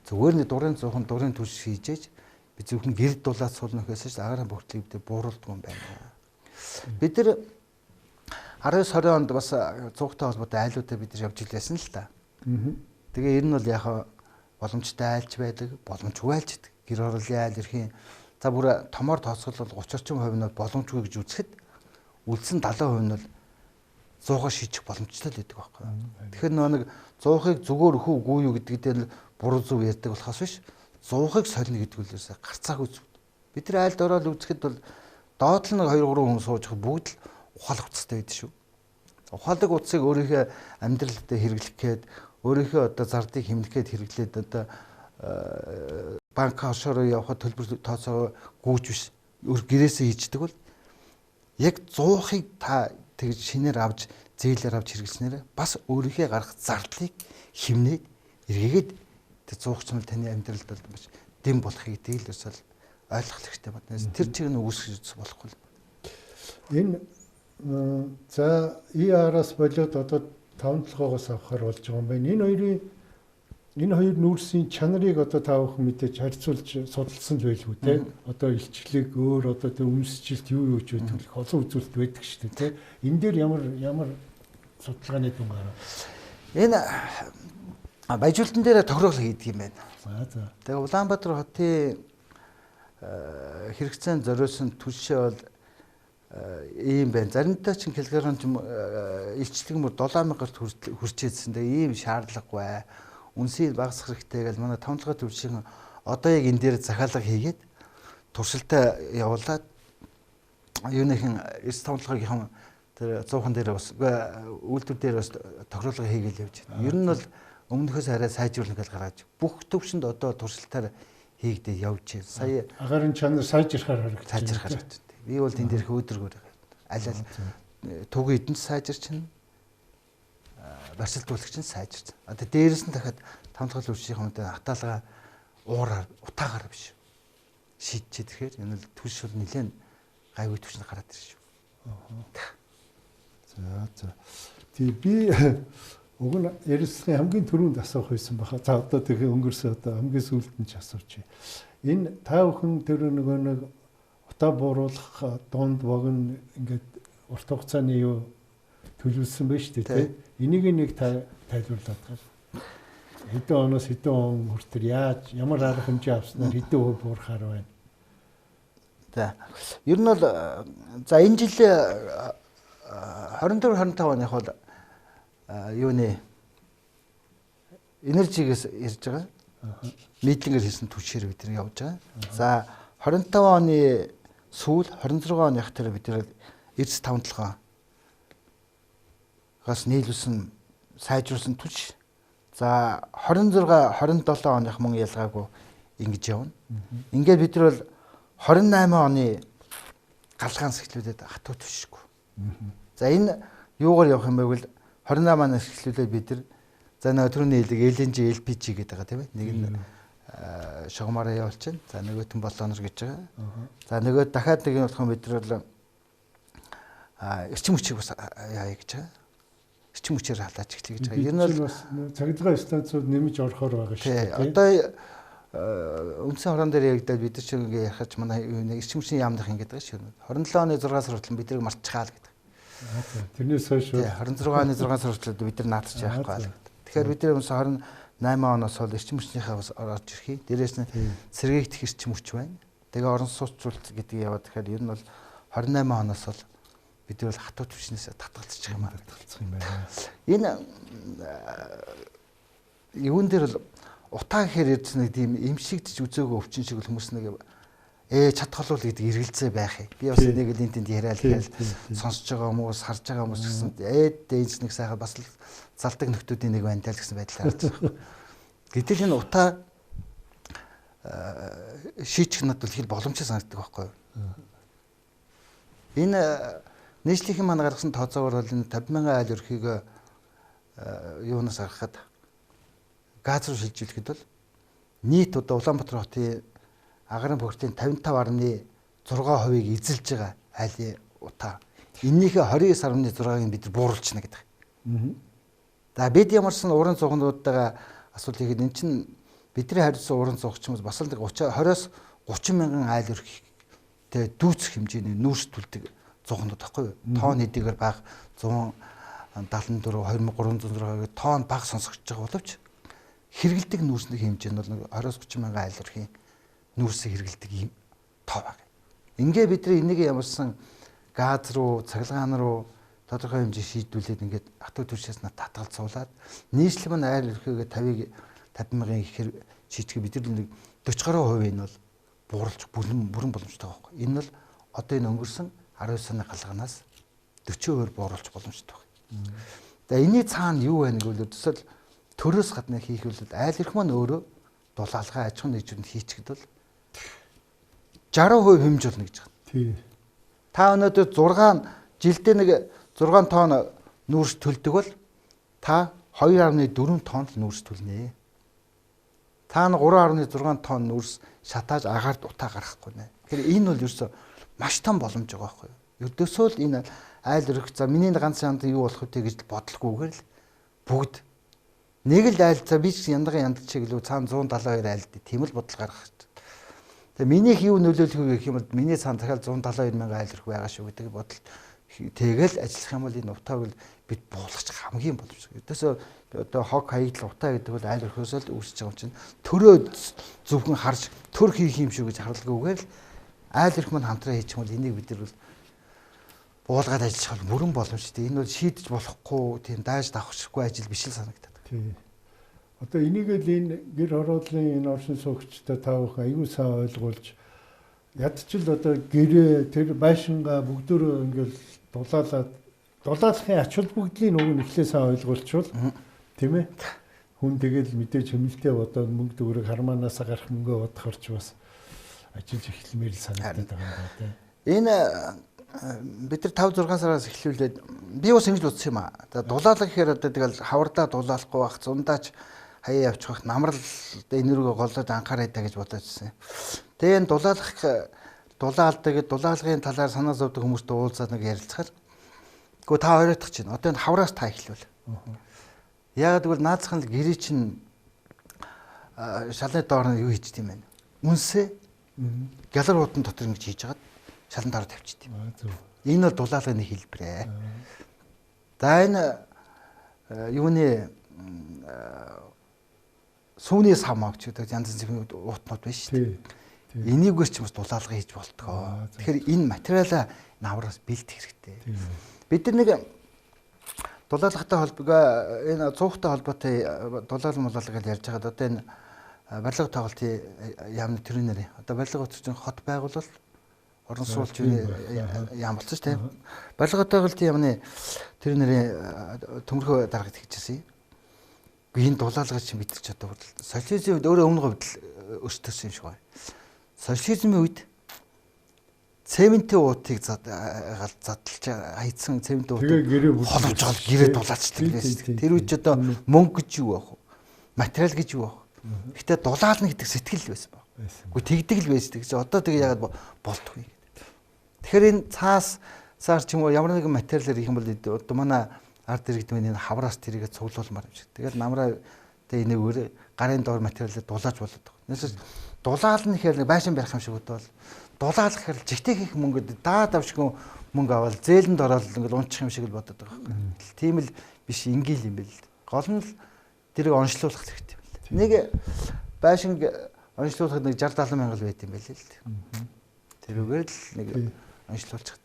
зүгээр нэг дурын зуухан дурын түлш хийжээж би зөвхөн гэрд дулаад суулна гэхээс агарын бохирдлыг бид бууруулдаг юм байна. Бид нар 19-20 онд бас цугтай холбоотой айлуудаар бид нар явж илээсэн л та. Тэгээ ер нь бол яг боломжтой айлч байдаг, боломжгүй айлч байдаг. Гэр ороолын айл эрхийн за бүр томоор тооцоолол 30-40% нь боломжгүй гэж үзэхэд үлдсэн 70% нь бол 100-аар шийдэх боломжтой л байдаг байхгүй. Тэгэхээр нэг 100-ыг зүгээр өхөө үгүй юу гэдэгтээ л буруу зөв ярьдаг болохоос биш 100-ыг солино гэдэг үлээс гарцаагүй зүг. Бид нар айлд ороод үзэхэд бол доод л нэг 2-3 хүн суужих бүгд л ухаалах утастай байдаг шүү. Ухаалаг утсыг өөрийнхөө амьдрал дээр хэрэглэхэд, өөрийнхөө одоо зардыг хэмнэхэд хэрэглээд одоо банк хашаараа явахад төлбөр тооцоо гүйж биш өөр гэрээсээ хийждэг бол яг 100-ыг та тэгж шинээр авч зээлээр авч хэрэглэснээр бас өөрийнхөө гарах зардлыг хэмнээд эргээгээд тэр 100 ч таны амьдралд бол дэм болохыг дийлээс бол ойлгох хэрэгтэй байна. Тэр чиг нь үүсгэж болохгүй. Энэ за ER-аас болоод одоо 5-7-оос авахар болж байгаа юм байна. Энэ хоёр нүүрсийн чанарыг одоо та бүхэн мэдээж харьцуулж судалсан л байлгүй те. Одоо илчлэг өөр одоо тэр өмсжилт юу гэж байдаг олон үзүүлэлт байдаг шүү дээ те. Энэ дээр ямар судалгааны дүн гарав? Энэ баяжуултан дээр тохируулал хийдэг юм байна. За. Тэгээ Улаанбаатар хотын хэрэгцээнд зориулсан түлшээ бол ийм байна. Заримдаа ч килограмм илчлэг мөр 7000-аар хүрчээдсэн. Тэгээ ийм шаардлагагүй. Үнсийг багасгах хэрэгтэй гэж манай 5-7 төвшин одоо яг энэ дээр захиалга хийгээд туршилтаа явуулаад юуныхын 9-5-ын тэр 100хан дээр бас үйлдвэр дээр бас тохируулга хийгээл явж байна. Ер нь бол өмнөхөөс арай сайжруулна гэж гаргаж бүх төвшөнд одоо туршилтаар хийгдээд явж байна. Сая агарын чанар сайжрахаар харагдаж байна. Би бол энэ дээрх өдргөр аль тугийн эдэн сайжирч байна. Барсалдуулагч нь сайжирч. Одоо дээрэс нь дахиад 5 дахь өвчийн хүнд хатаалгаа уураар утаагаар биш. Шийдчихэд тэгэхээр энэ л түлш бол нэлээд гайгүй төвчөнд гараад ирж шүү. За. Тий би уг нь ярилцлагын хамгийн түрүүнд асуух байсан баха. За одоо тэгэхээр өнгөрсөн одоо хамгийн сүүлд нь ч асуучих. Энэ та бүхэн тэр нэг утаа бууруулах дунд богн ингээд урт хугацааны юу төлөвлөсөн байна шүү дээ тий. Энийг нэг тайлбарлаад гал. Хэдэн оноос хэдэн он хүртэл ямар арга хэмжээ авснаар хэдэн хувь буурахаар байна. За. Ер нь бол за энэ жил 24-25 оных бол юуны энержигээс ирж байгаа. Нийтлэнгээр хийсэн түвшээр бид нар явж байгаа. За 25 оны сүүл 26 оных тэр бид нар эрс 5-7 гас нийлүүлсэн сайжруулсан түвш. За 26 27 оных мөн ялгаагүй ингэж явна. Ингээд бид нар бол 28 оны галгаанс эхлүүлээд хатуу түвшгүй. За энэ юугаар явах юм бэ гэвэл 28 оноос эхлүүлээд бид нар за нэг түрүүний хэлдэг LNG LPG гэдэг байгаа тийм ээ. Нэг нь шугамаараа явуулчихна. За нөгөөт нь болоонор гэж байгаа. За нөгөө дахиад нэг нь болох бид нар бол эрчим хүчийг бас яая гэж байгаа. Эрчим хүчээр халаач эхлэе гэж байгаа. Ер нь бол цагдаагийн станцууд нэмж орохоор байгаа шүү дээ. Одоо үндсэн хорон дээр ягдаад бид нар ч ингээ яхаж манай эрчим хүчний яамдах ингэ гэдэг шүү. 27 оны 6 сар хүртэл бид нарыг мартчихаал гэдэг. Тэрнээс хойш 26 оны 6 сар хүртэл бид нар наадчих яахгүй л. Тэгэхээр бид нар 28 оноос бол эрчим хүчнийхээ бас орж ирхий. Дээрээс нь сэргээгдэх эрчим хүч байна. Тэгээ орон сууцруулалт гэдгийг яваад тэгэхээр ер нь бол 28 оноос бол бид нар хатуу төвчнээс татгалзчих юм байна. Энэ юун дээр л утаа гэхээр ярьж нэг тийм эмшигдэж үзээгүй өвчин шиг хүмүүс нэг чадхалуул гэдэг эргэлзээ байх юм. Би бас энийг л энтэнд яриад сонсож байгаа хүмүүс, харж байгаа хүмүүс гэсэн дэнс нэг сайхан бас л залдаг нөхдүүдийн нэг байна тал гэсэн байдлаар харж байгаа. Гэтэл энэ утаа шийчих надад л их боломжтой санагддаг байхгүй юу? Энэ нийслэлийн маань гаргасан тооцоогоор бол энэ 50,000 айл өрхийг юунаас гаргахад газ руу шилжүүлэхэд бол нийт одоо Улаанбаатар хотын агарын богтын 55.6%-ийг эзэлж байгаа айлын утаа. Эннийхээ 29.6%-ыг бид нар бууруулчихна гэдэг. За бид ямарсан уран цугнуудтайгаа асуулт хийхэд эн чинь бидний хариуцсан уран цугчмаас бас л 20-оос 30 мянган айл өрхтэй дүүцэх хэмжээний нүүрстүүлдэг цугнууд байхгүй юу? Тоон хэдийгээр бага 174 2306 гэх тоон бага сонсогдож байгаа боловч хэрэгэлдэг нүүрсний хэмжээ нь бол 20-30 мянган айл өрхийн нүүрсийг хэрэгэлдэг юм тоо баг. Ингээ бид нар энийг ямарсан газ руу, цахилгаан руу тодорхой хэмжээ шийдвүүлээд ингээд хатуу түвшээс над татгалзуулаад нийслэл маань айл өрхийгээ 50,000 ихээр шийтгэх бид нар нэг 40% нь бол бууруулж бүрэн боломжтой байхгүй. Энэ бол одоо энэ өнгөрсөн 19 сарын галгаанаас 40% бууруулж боломжтой байна. Тэгээ энэний цаана юу байна гэвэл төсөл төрөөс гадна хийх үйл айл эрх маань өөрөө дулаалгаа аж ахуйн нэгжүүдэнд хийчихэд бол 60% хэмж болно гэж байна. Тий. Та өнөөдөр 6 жилдээ нэг 6 тонн нүүрс төлдөг бол та 2.4 тонн нүүрс төлнө. Та 3.6 тонн нүүрс шатааж агаард утаа гаргахгүй нэ. Тэгэхээр энэ бол ерөөсө маш том боломж байгаа байхгүй юу? Ердөөсөө л энэ айл өрх за миний ганц янд юу болох вэ гэж бодлохгүйгээр л бүгд нэг л айл за би ч яндагаа яндч гэлөө цаана 172 айлд тийм л бодол гаргах шүү. Тэгээ минийх юу нөлөөлөх вэ гэх юм бол миний цаана дахиад 172 мянган айл өрх байгаа шүү гэдэг бодол тэгэл ажиллах юм бол энэ утааг л бид буулгачих хамгийн боломжтой. Ердөөсөө одоо хог хаягдл утаа гэдэг бол айл өрхөөсөө л үүсэж байгаа юм чинь төрөө зөвхөн харж төр хийх юм шүү гэж хардлаггүйгээр л айл өрх маань хамтраа хийчих юм бол энийг бид нар бол буулгаад ажиллах бол бүрэн боломжтой. Энэ бол шийдэж болохгүй тийм daаж давхшгүй ажил биш л санагдаад. Тийм. Одоо энийг л энэ гэр хорооллын энэ оршин суугчтай та бүхэн аюул сайн ойлгуулж ядчил одоо гэрээ тэр байшингаа бүгдөө ингээл дулаалахын ач холбогдлын уг нь эхлээ сайн ойлгуулчихвал тийм ээ. Хүн тэгэл мэдээж хэмнэлтэд бодоод мөнгө төгрөг хармаанаасаа гарах мөнгөө бодохорч бас ажиллаж эхлэмээр л санагдаад байгаа юм байна. Энэ бид нар 5-6 сараас эхлүүлээд би бас ингэж бодсон юм аа. Дулаалга гэхээр одоо тэгэл хавардаа дулаалахгүй байх, зундаач хаяа явчих байх, намрал энэ рүүгээ голоод анхаарай даа гэж бодож ирсэн. Тэгээ энэ дулаалдаг дулаалгын талаар санаа зовдөг хүмүүстэй уулзаад нэг ярилцахаар гоо та оройтох чинь одоо энэ хавраас та эхлүүл. Яагаад гэвэл наацхан л гэрээ чинь шалны доор нь юу хийж тийм бэ? Үнсээ гялар хутан дотор ингэж хийж хагаад шалан дараа тавьчих тийм. Энэ бол дулаалгын хэлбэр. За энэ юуны сүүний самаа гэж гэдэг янз бүрийн уутнууд байна шүү дээ. Энийг ч юм бас дулаалга хийж болтгоо. Тэгэхээр энэ материалаа навраас бэлдэх хэрэгтэй. Бид нар нэг дулаалгатай холбоо энэ цуухтай холбоотой дулаал молоолга гэж ярьж байгаад одоо энэ барилга тоглолтын яамны тэрнэр одоо барилга утсан хот байгуулалт орон суулч яам болсон шүү дээ. Барилга тоглолтын яамны тэрнэрийн төмөрхөө дарагт хийчихсэн. Энэ дулаалга чинь бид ч одоо социализмын үед өөрөө өмнө говьд өсдөрсөн юм шиг байна. Социализмын үед цементийн уутыг задлж хайцсан цементийн уутыг холбож гал гэрээ дулаачдаг байсан. Тэр үед ч одоо мөнгө гэж юу байх вэ? Материал гэж юу байх вэ? Гэхдээ дулаална гэдэг сэтгэл байсан баг. Үгүй тэгдэг л байсан гэж. Одоо тэг яагаад болтгүй. Тэгэхээр энэ цаар ч юм уу ямар нэгэн материалаар их юм бол одоо манай ард иргэдмийн энэ хавраас тэрийгэ цуглуулмаар юм шиг. Тэгэл намраа тэ энийг гарын доор материалаар дулааж болоод байгаа. Нэсээс дулаална гэхээр байшин барих юм шиг бодвол дулаалах гэхээр жигтэй хийх мөнгөд даад авшгүй мөнгө аваад зээлэнд ороод ингээл унчих юм шиг л бодоод байгаа юм. Тийм л биш ингээл юм бэл. Гол нь л тэрийг онцлуулах хэрэгтэй байл. Нэг байшин онцлуулахад нэг 60-70 мянга л байт юм байл л. Тэрүүгээр л нэг онцлуулчих.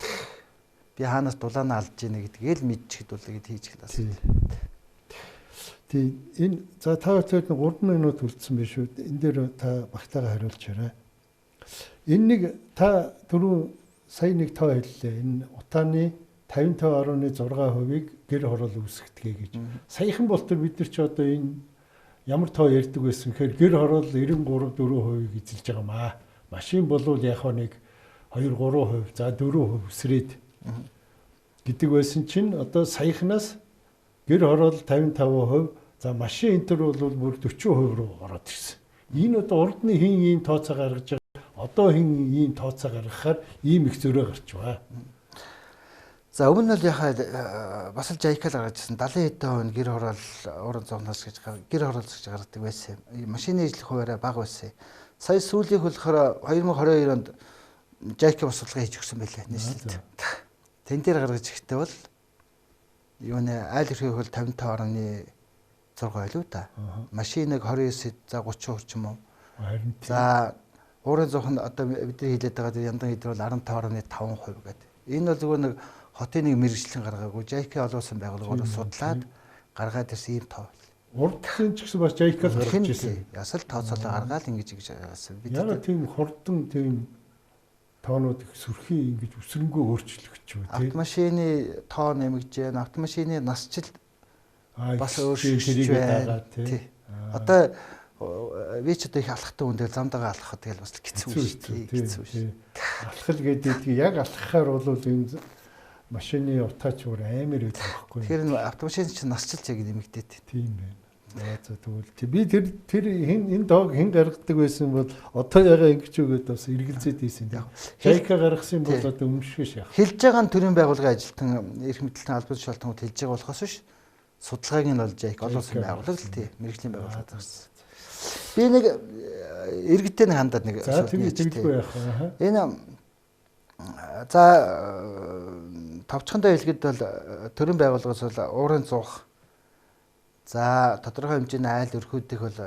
Би хаанаас дулаанаа алдж ийнэ гэдгийг л мэдчихэд бол ингэж хийж эхэлсэн. Тийм энэ за та хоёрт 3 минут үлдсэн биш үү? Энэ дээр та багтаага хариулж ярай. Энэ нэг та түрүү сая нэг тоо хэллээ. Энэ утааны 55.6%-ийг гэр хороол үүсгэдэг гэж. Саяхан бол тэр бид нар ч одоо энэ ямар тоо ярьдаг байсан гэхээр гэр хороол 93-4% эзэлж байгаа маа. Машин болвол яг нэг 2-3%, за 4% өсрээд гэдэг байсан чинь одоо саяхнаас гэр хороол 55%, за машин энтер бол бүр 40% руу ороод ирсэн. Энэ одоо урдны хин ийм тооцоо гаргаж байгаа. Одоо хин ийм тооцоо гаргахаар ийм их зөрөө гарч байгаа. За өмнө нь яхаа бас л жайкал гаргажсэн 70 хэдэн хувь гэр хороол уран зогноос гэж гэр хороолж гаргадаг байсан. Машины ижлэх хуваараа бага байсан. Сая сүүлийнх болохоор 2022 онд жайка бас судалгаа хийж өгсөн байлаа нийслэлд. Тэн дээр гаргаж ихтэй бол юу нэ айл өрхийн хөл 55.6 байлуу та. Машиныг 29 за 30 орчим уу. За уурын зоохон одоо бидний хэлээд байгаа яндан хэдэр бол 15.5% гэдэг. Энэ бол зүгээр нэг хотын нэг мэргэжлэн гаргаагүй жайка олуулсан байгууллагаар судлаад гаргаад ирсэн ийм тоо. Урдсан ч гэсэн бас жайка л гаргаж ирсэн. Ясал тооцоолоо гаргаад ингэж яасан. Бид яг тийм хурдан тийм тоонууд их сүрхий ингэж өсрөнгөө өөрчлөгдөж байна. Автомашины тоо нэмэгдэж байна. Автомашины насчил бас өөрчлөгдөж байна. Одоо би ч одоо их алхахтай хүн тэгэл замдагаа алхахад тэгэл бас хэцүү шүү. Алхал гэдэг яг алхахаар бол энэ машины утаач өөр амар байдаг байхгүй. Тэгэхээр автомашин чинь насчилж яг нэмэгдээд. Тийм байна. Тэгвэл би тэр энэ доог хэн гаргадаг байсан бол одоо ягаа ингэж өгөөд бас эргэлзээд ийсэн. Шайка гаргасан бол одоо өмшгөөш яах. Хэлж байгаа нь төрийн байгууллагын ажилтан эрх мэдэлтэн албан тушаалтнууд хэлж байгаа болохоос биш судалгааг нь олж яах олон улсын байгууллага л тий мэрэгжлийн байгууллага гэсэн. Би нэг иргэдтэй нэг хандаад нэг тэгдэггүй яах вэ? Энэ за товчхондоо хэлэхэд бол төрийн байгууллагаас бол уурын зуух за тодорхой хэмжээний айл өрхүүдийг бол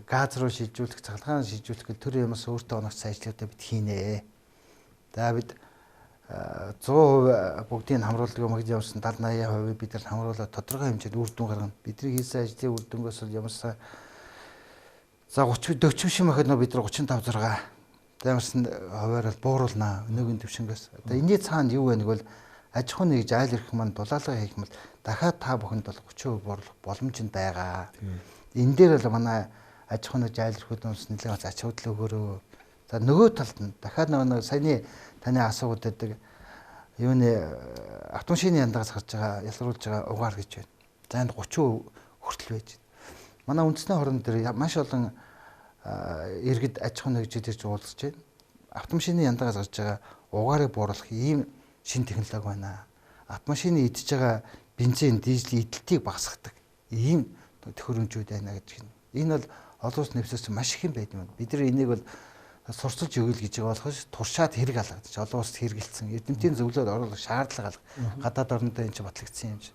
газ руу шилжүүлэх, цахилгаан шилжүүлэх гэх төр юмс өөртөө оногч ажлуудаа бид хийнэ. За бид 100% бүгдийг хамруулдаг юм гэж явсан 70-80% бид нар хамруулаад тодорхой хэмжээнд үр дүн гаргана. Бидний хийсэн ажлын үр дүнгээс бол ямарсаа за 30-40 шим ахад бид нар 35 6 ямарсан хуваар бол бууруулнаа өнөөгийн төвшингээс. Одоо энэний цаанд юу вэ нэг бол аж ахуйн нэгж айл эрх маань дулаалга хийх юм бол дахиад та бүхэнд бол 30% бууруулах боломж нь байгаа. Энэ дээр бол манай аж ахуйн нэгж айл эрхүүднээс нэлээд ач холбогдол өгөөрөө. За нөгөө талд нь дахиад нөгөө саяны таны асуугаад байдаг юуны автомашины яндагаас гарч байгаа ялгаруулж байгаа угаар гэж байна. За энд 30% хүртэл байж байна. Манай үндэсний хорон дээр маш олон иргэд аж ахуйн нэгжүүд ирж уулзж байна. Автомашины яндагаас гарч байгаа угаарыг бууруулах ийм шин технологи байна. Автомашины идж байгаа бензин, дизелийн эдэлтийг багасгадаг ийм төхөөрөмжүүд байна гэж байна. Энэ бол олон улсын нэвсээс маш их юм байдаг юм. Бид нар энийг бол сурцалж өгөл гэж байгаа болохоос туршаад хэрэг алгадаж олон улсад хэрэгэлсэн эрдэмтдийн зөвлөлд оруулах шаардлага алга гадаад орнодоо энэ ч батлагдсан юм шиг.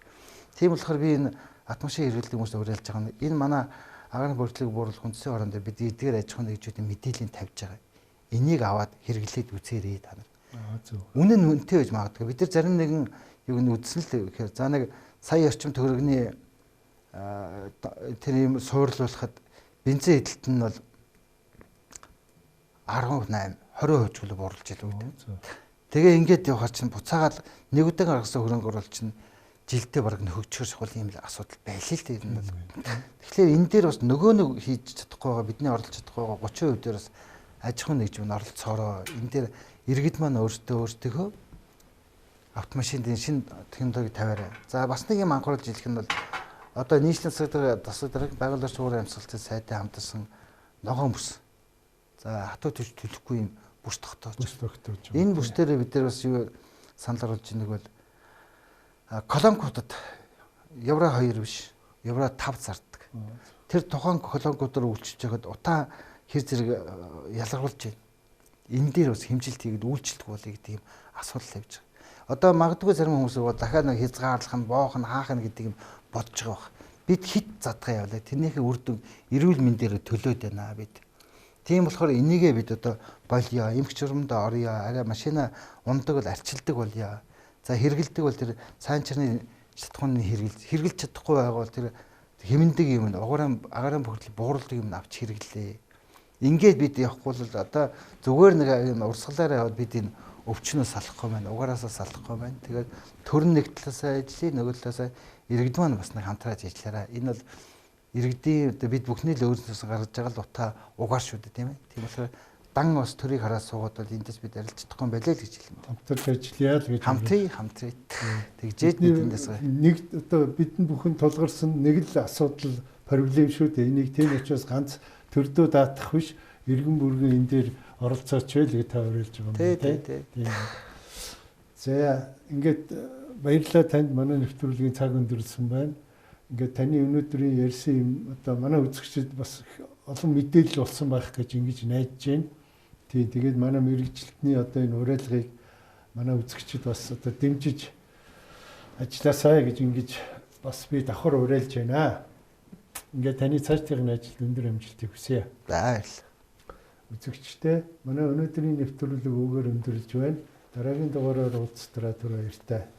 Тийм болохоор би энэ атмосферын хэрэглэдэг хүмүүст уриалж байгаа нь энэ манай агаарын бүртлэг бууруулах үндэсний орон дээр бид эдгээр аж ахуйн нэгжүүдийн мэдээллийг тавьж байгаа. Энийг аваад хэрэглээд үзээрэй та нар. Үнэн нь үнэтэй байж магадгүй. Бид нар зарим нэгэн юг нь үзсэн л гэхээр за нэг сая орчим төгрөгийн тэр юм суурлуулахад бензин эдэлт нь бол 18 20% ч бууруулж илүү үү. Тэгээ ингээд явахаар чинь буцаагаад нэг удаа гаргасан хөрөнгө оруулалт чинь жилдээ бараг хөгжих шахал юм л асуудал байлээ л дээ энэ бол. Тэгэхээр энэ дээр бас нөгөө нэг хийж чадахгүй байгаа бидний оролцож чадахгүй байгаа 30% дээр бас аж ахуйн нэгжим нь оролцоороо энэ дээр иргэд маань өөртөө автомашины шинэ технологи тавиарай. За бас нэг юм анхааруулж хэлэх нь бол одоо нийслэлийн засаг дарга байгууллагын суурин амьсгалын сайтай хамтарсан ногоон бүс. За хатуу төж төлөхгүй юм бүс тогтоож. Энэ бүс дээр бид нар бас юу санал оруулж байгааг бол колонкуудад евро 2 биш евро 5 зардаг. Тэр тухайн колонкуудаар үйлчилж байгаад утаа хэр зэрэг ялгаруулж байна. Энэ дээр бас хэмжилт хийгээд үйлчлдэг болъё гэдэг юм асуудал тавьж байгаа. Одоо магадгүй зарим хүмүүс бол дахиад нэг хязгаарлах нь боох нь хаах нь гэдэг юм бодож байгаа бах. Бид хит задгаа явлаа. Тэрнийхээ үр дүн эрүүл мэндээр төлөөд байна бид. Тийм болохоор энийгээ бид одоо болёо, эмх журамдаа орё, арай машина ундаг бол арчилдаг болёо. За хэрэгэлдэг бол тэр сайн чарны шатхууны хэрэгэлж чадахгүй байгаа бол тэр хэмндэг юм нь агаарын бүртэл бууруулдаг юм авч хэрэглээ. Ингээд бид явахгүй бол одоо зүгээр нэг урсгалаараа яваад бид энэ өвчнөөс салахгүй байна, угаараасаа салахгүй байна. Тэгээд төрн нэг талаасаа ажиллая, нөгөө талаасаа иргэд маань бас нэг хамтраад ажиллаарай. Энэ бол иргэдийн бид бүхний л өөрснөөс гаргаж байгаа л утаа угаар шүү дээ, тийм ээ. Тийм болохоор дан бас төрийг хараад суугаад бол эндээс бид арилж чадахгүй байлаа л гэж хэлнэ. Хамтарч ажиллая л гэж. Хамтрий. Тэгжээд бид эндээс нэг одоо бидний бүхэн тулгарсан нэг л асуудал проблем шүү дээ. Энийг тийм учраас ганц төрдөө даатах биш, иргэн бүргэн энэ дээр оролцооч байл гэж та уриалж байгаа юм тийм. За ингээд баярлалаа танд манай нэвтрүүлгийн цаг өндөрлсөн байна. Ингээд таны өнөөдрийн ярьсан юм одоо манай үзэгчид бас олон мэдээлэл олсон байх гэж ингэж найдаж байна. Тийм тэгээд манай мэрэгчлэлтний одоо энэ уриалгыг манай үзэгчид бас одоо дэмжиж ажилласаа гэж ингэж бас би давхар уриалж байна. Ингээд таны цаашдын ажилд өндөр амжилтыг хүсье. Баярлалаа. Үзэгчтэй манай өнөөдрийн нэвтрүүлэг өгөр өндөрлж байна. Дараагийн дугаараар уулзтраа түр баяртай.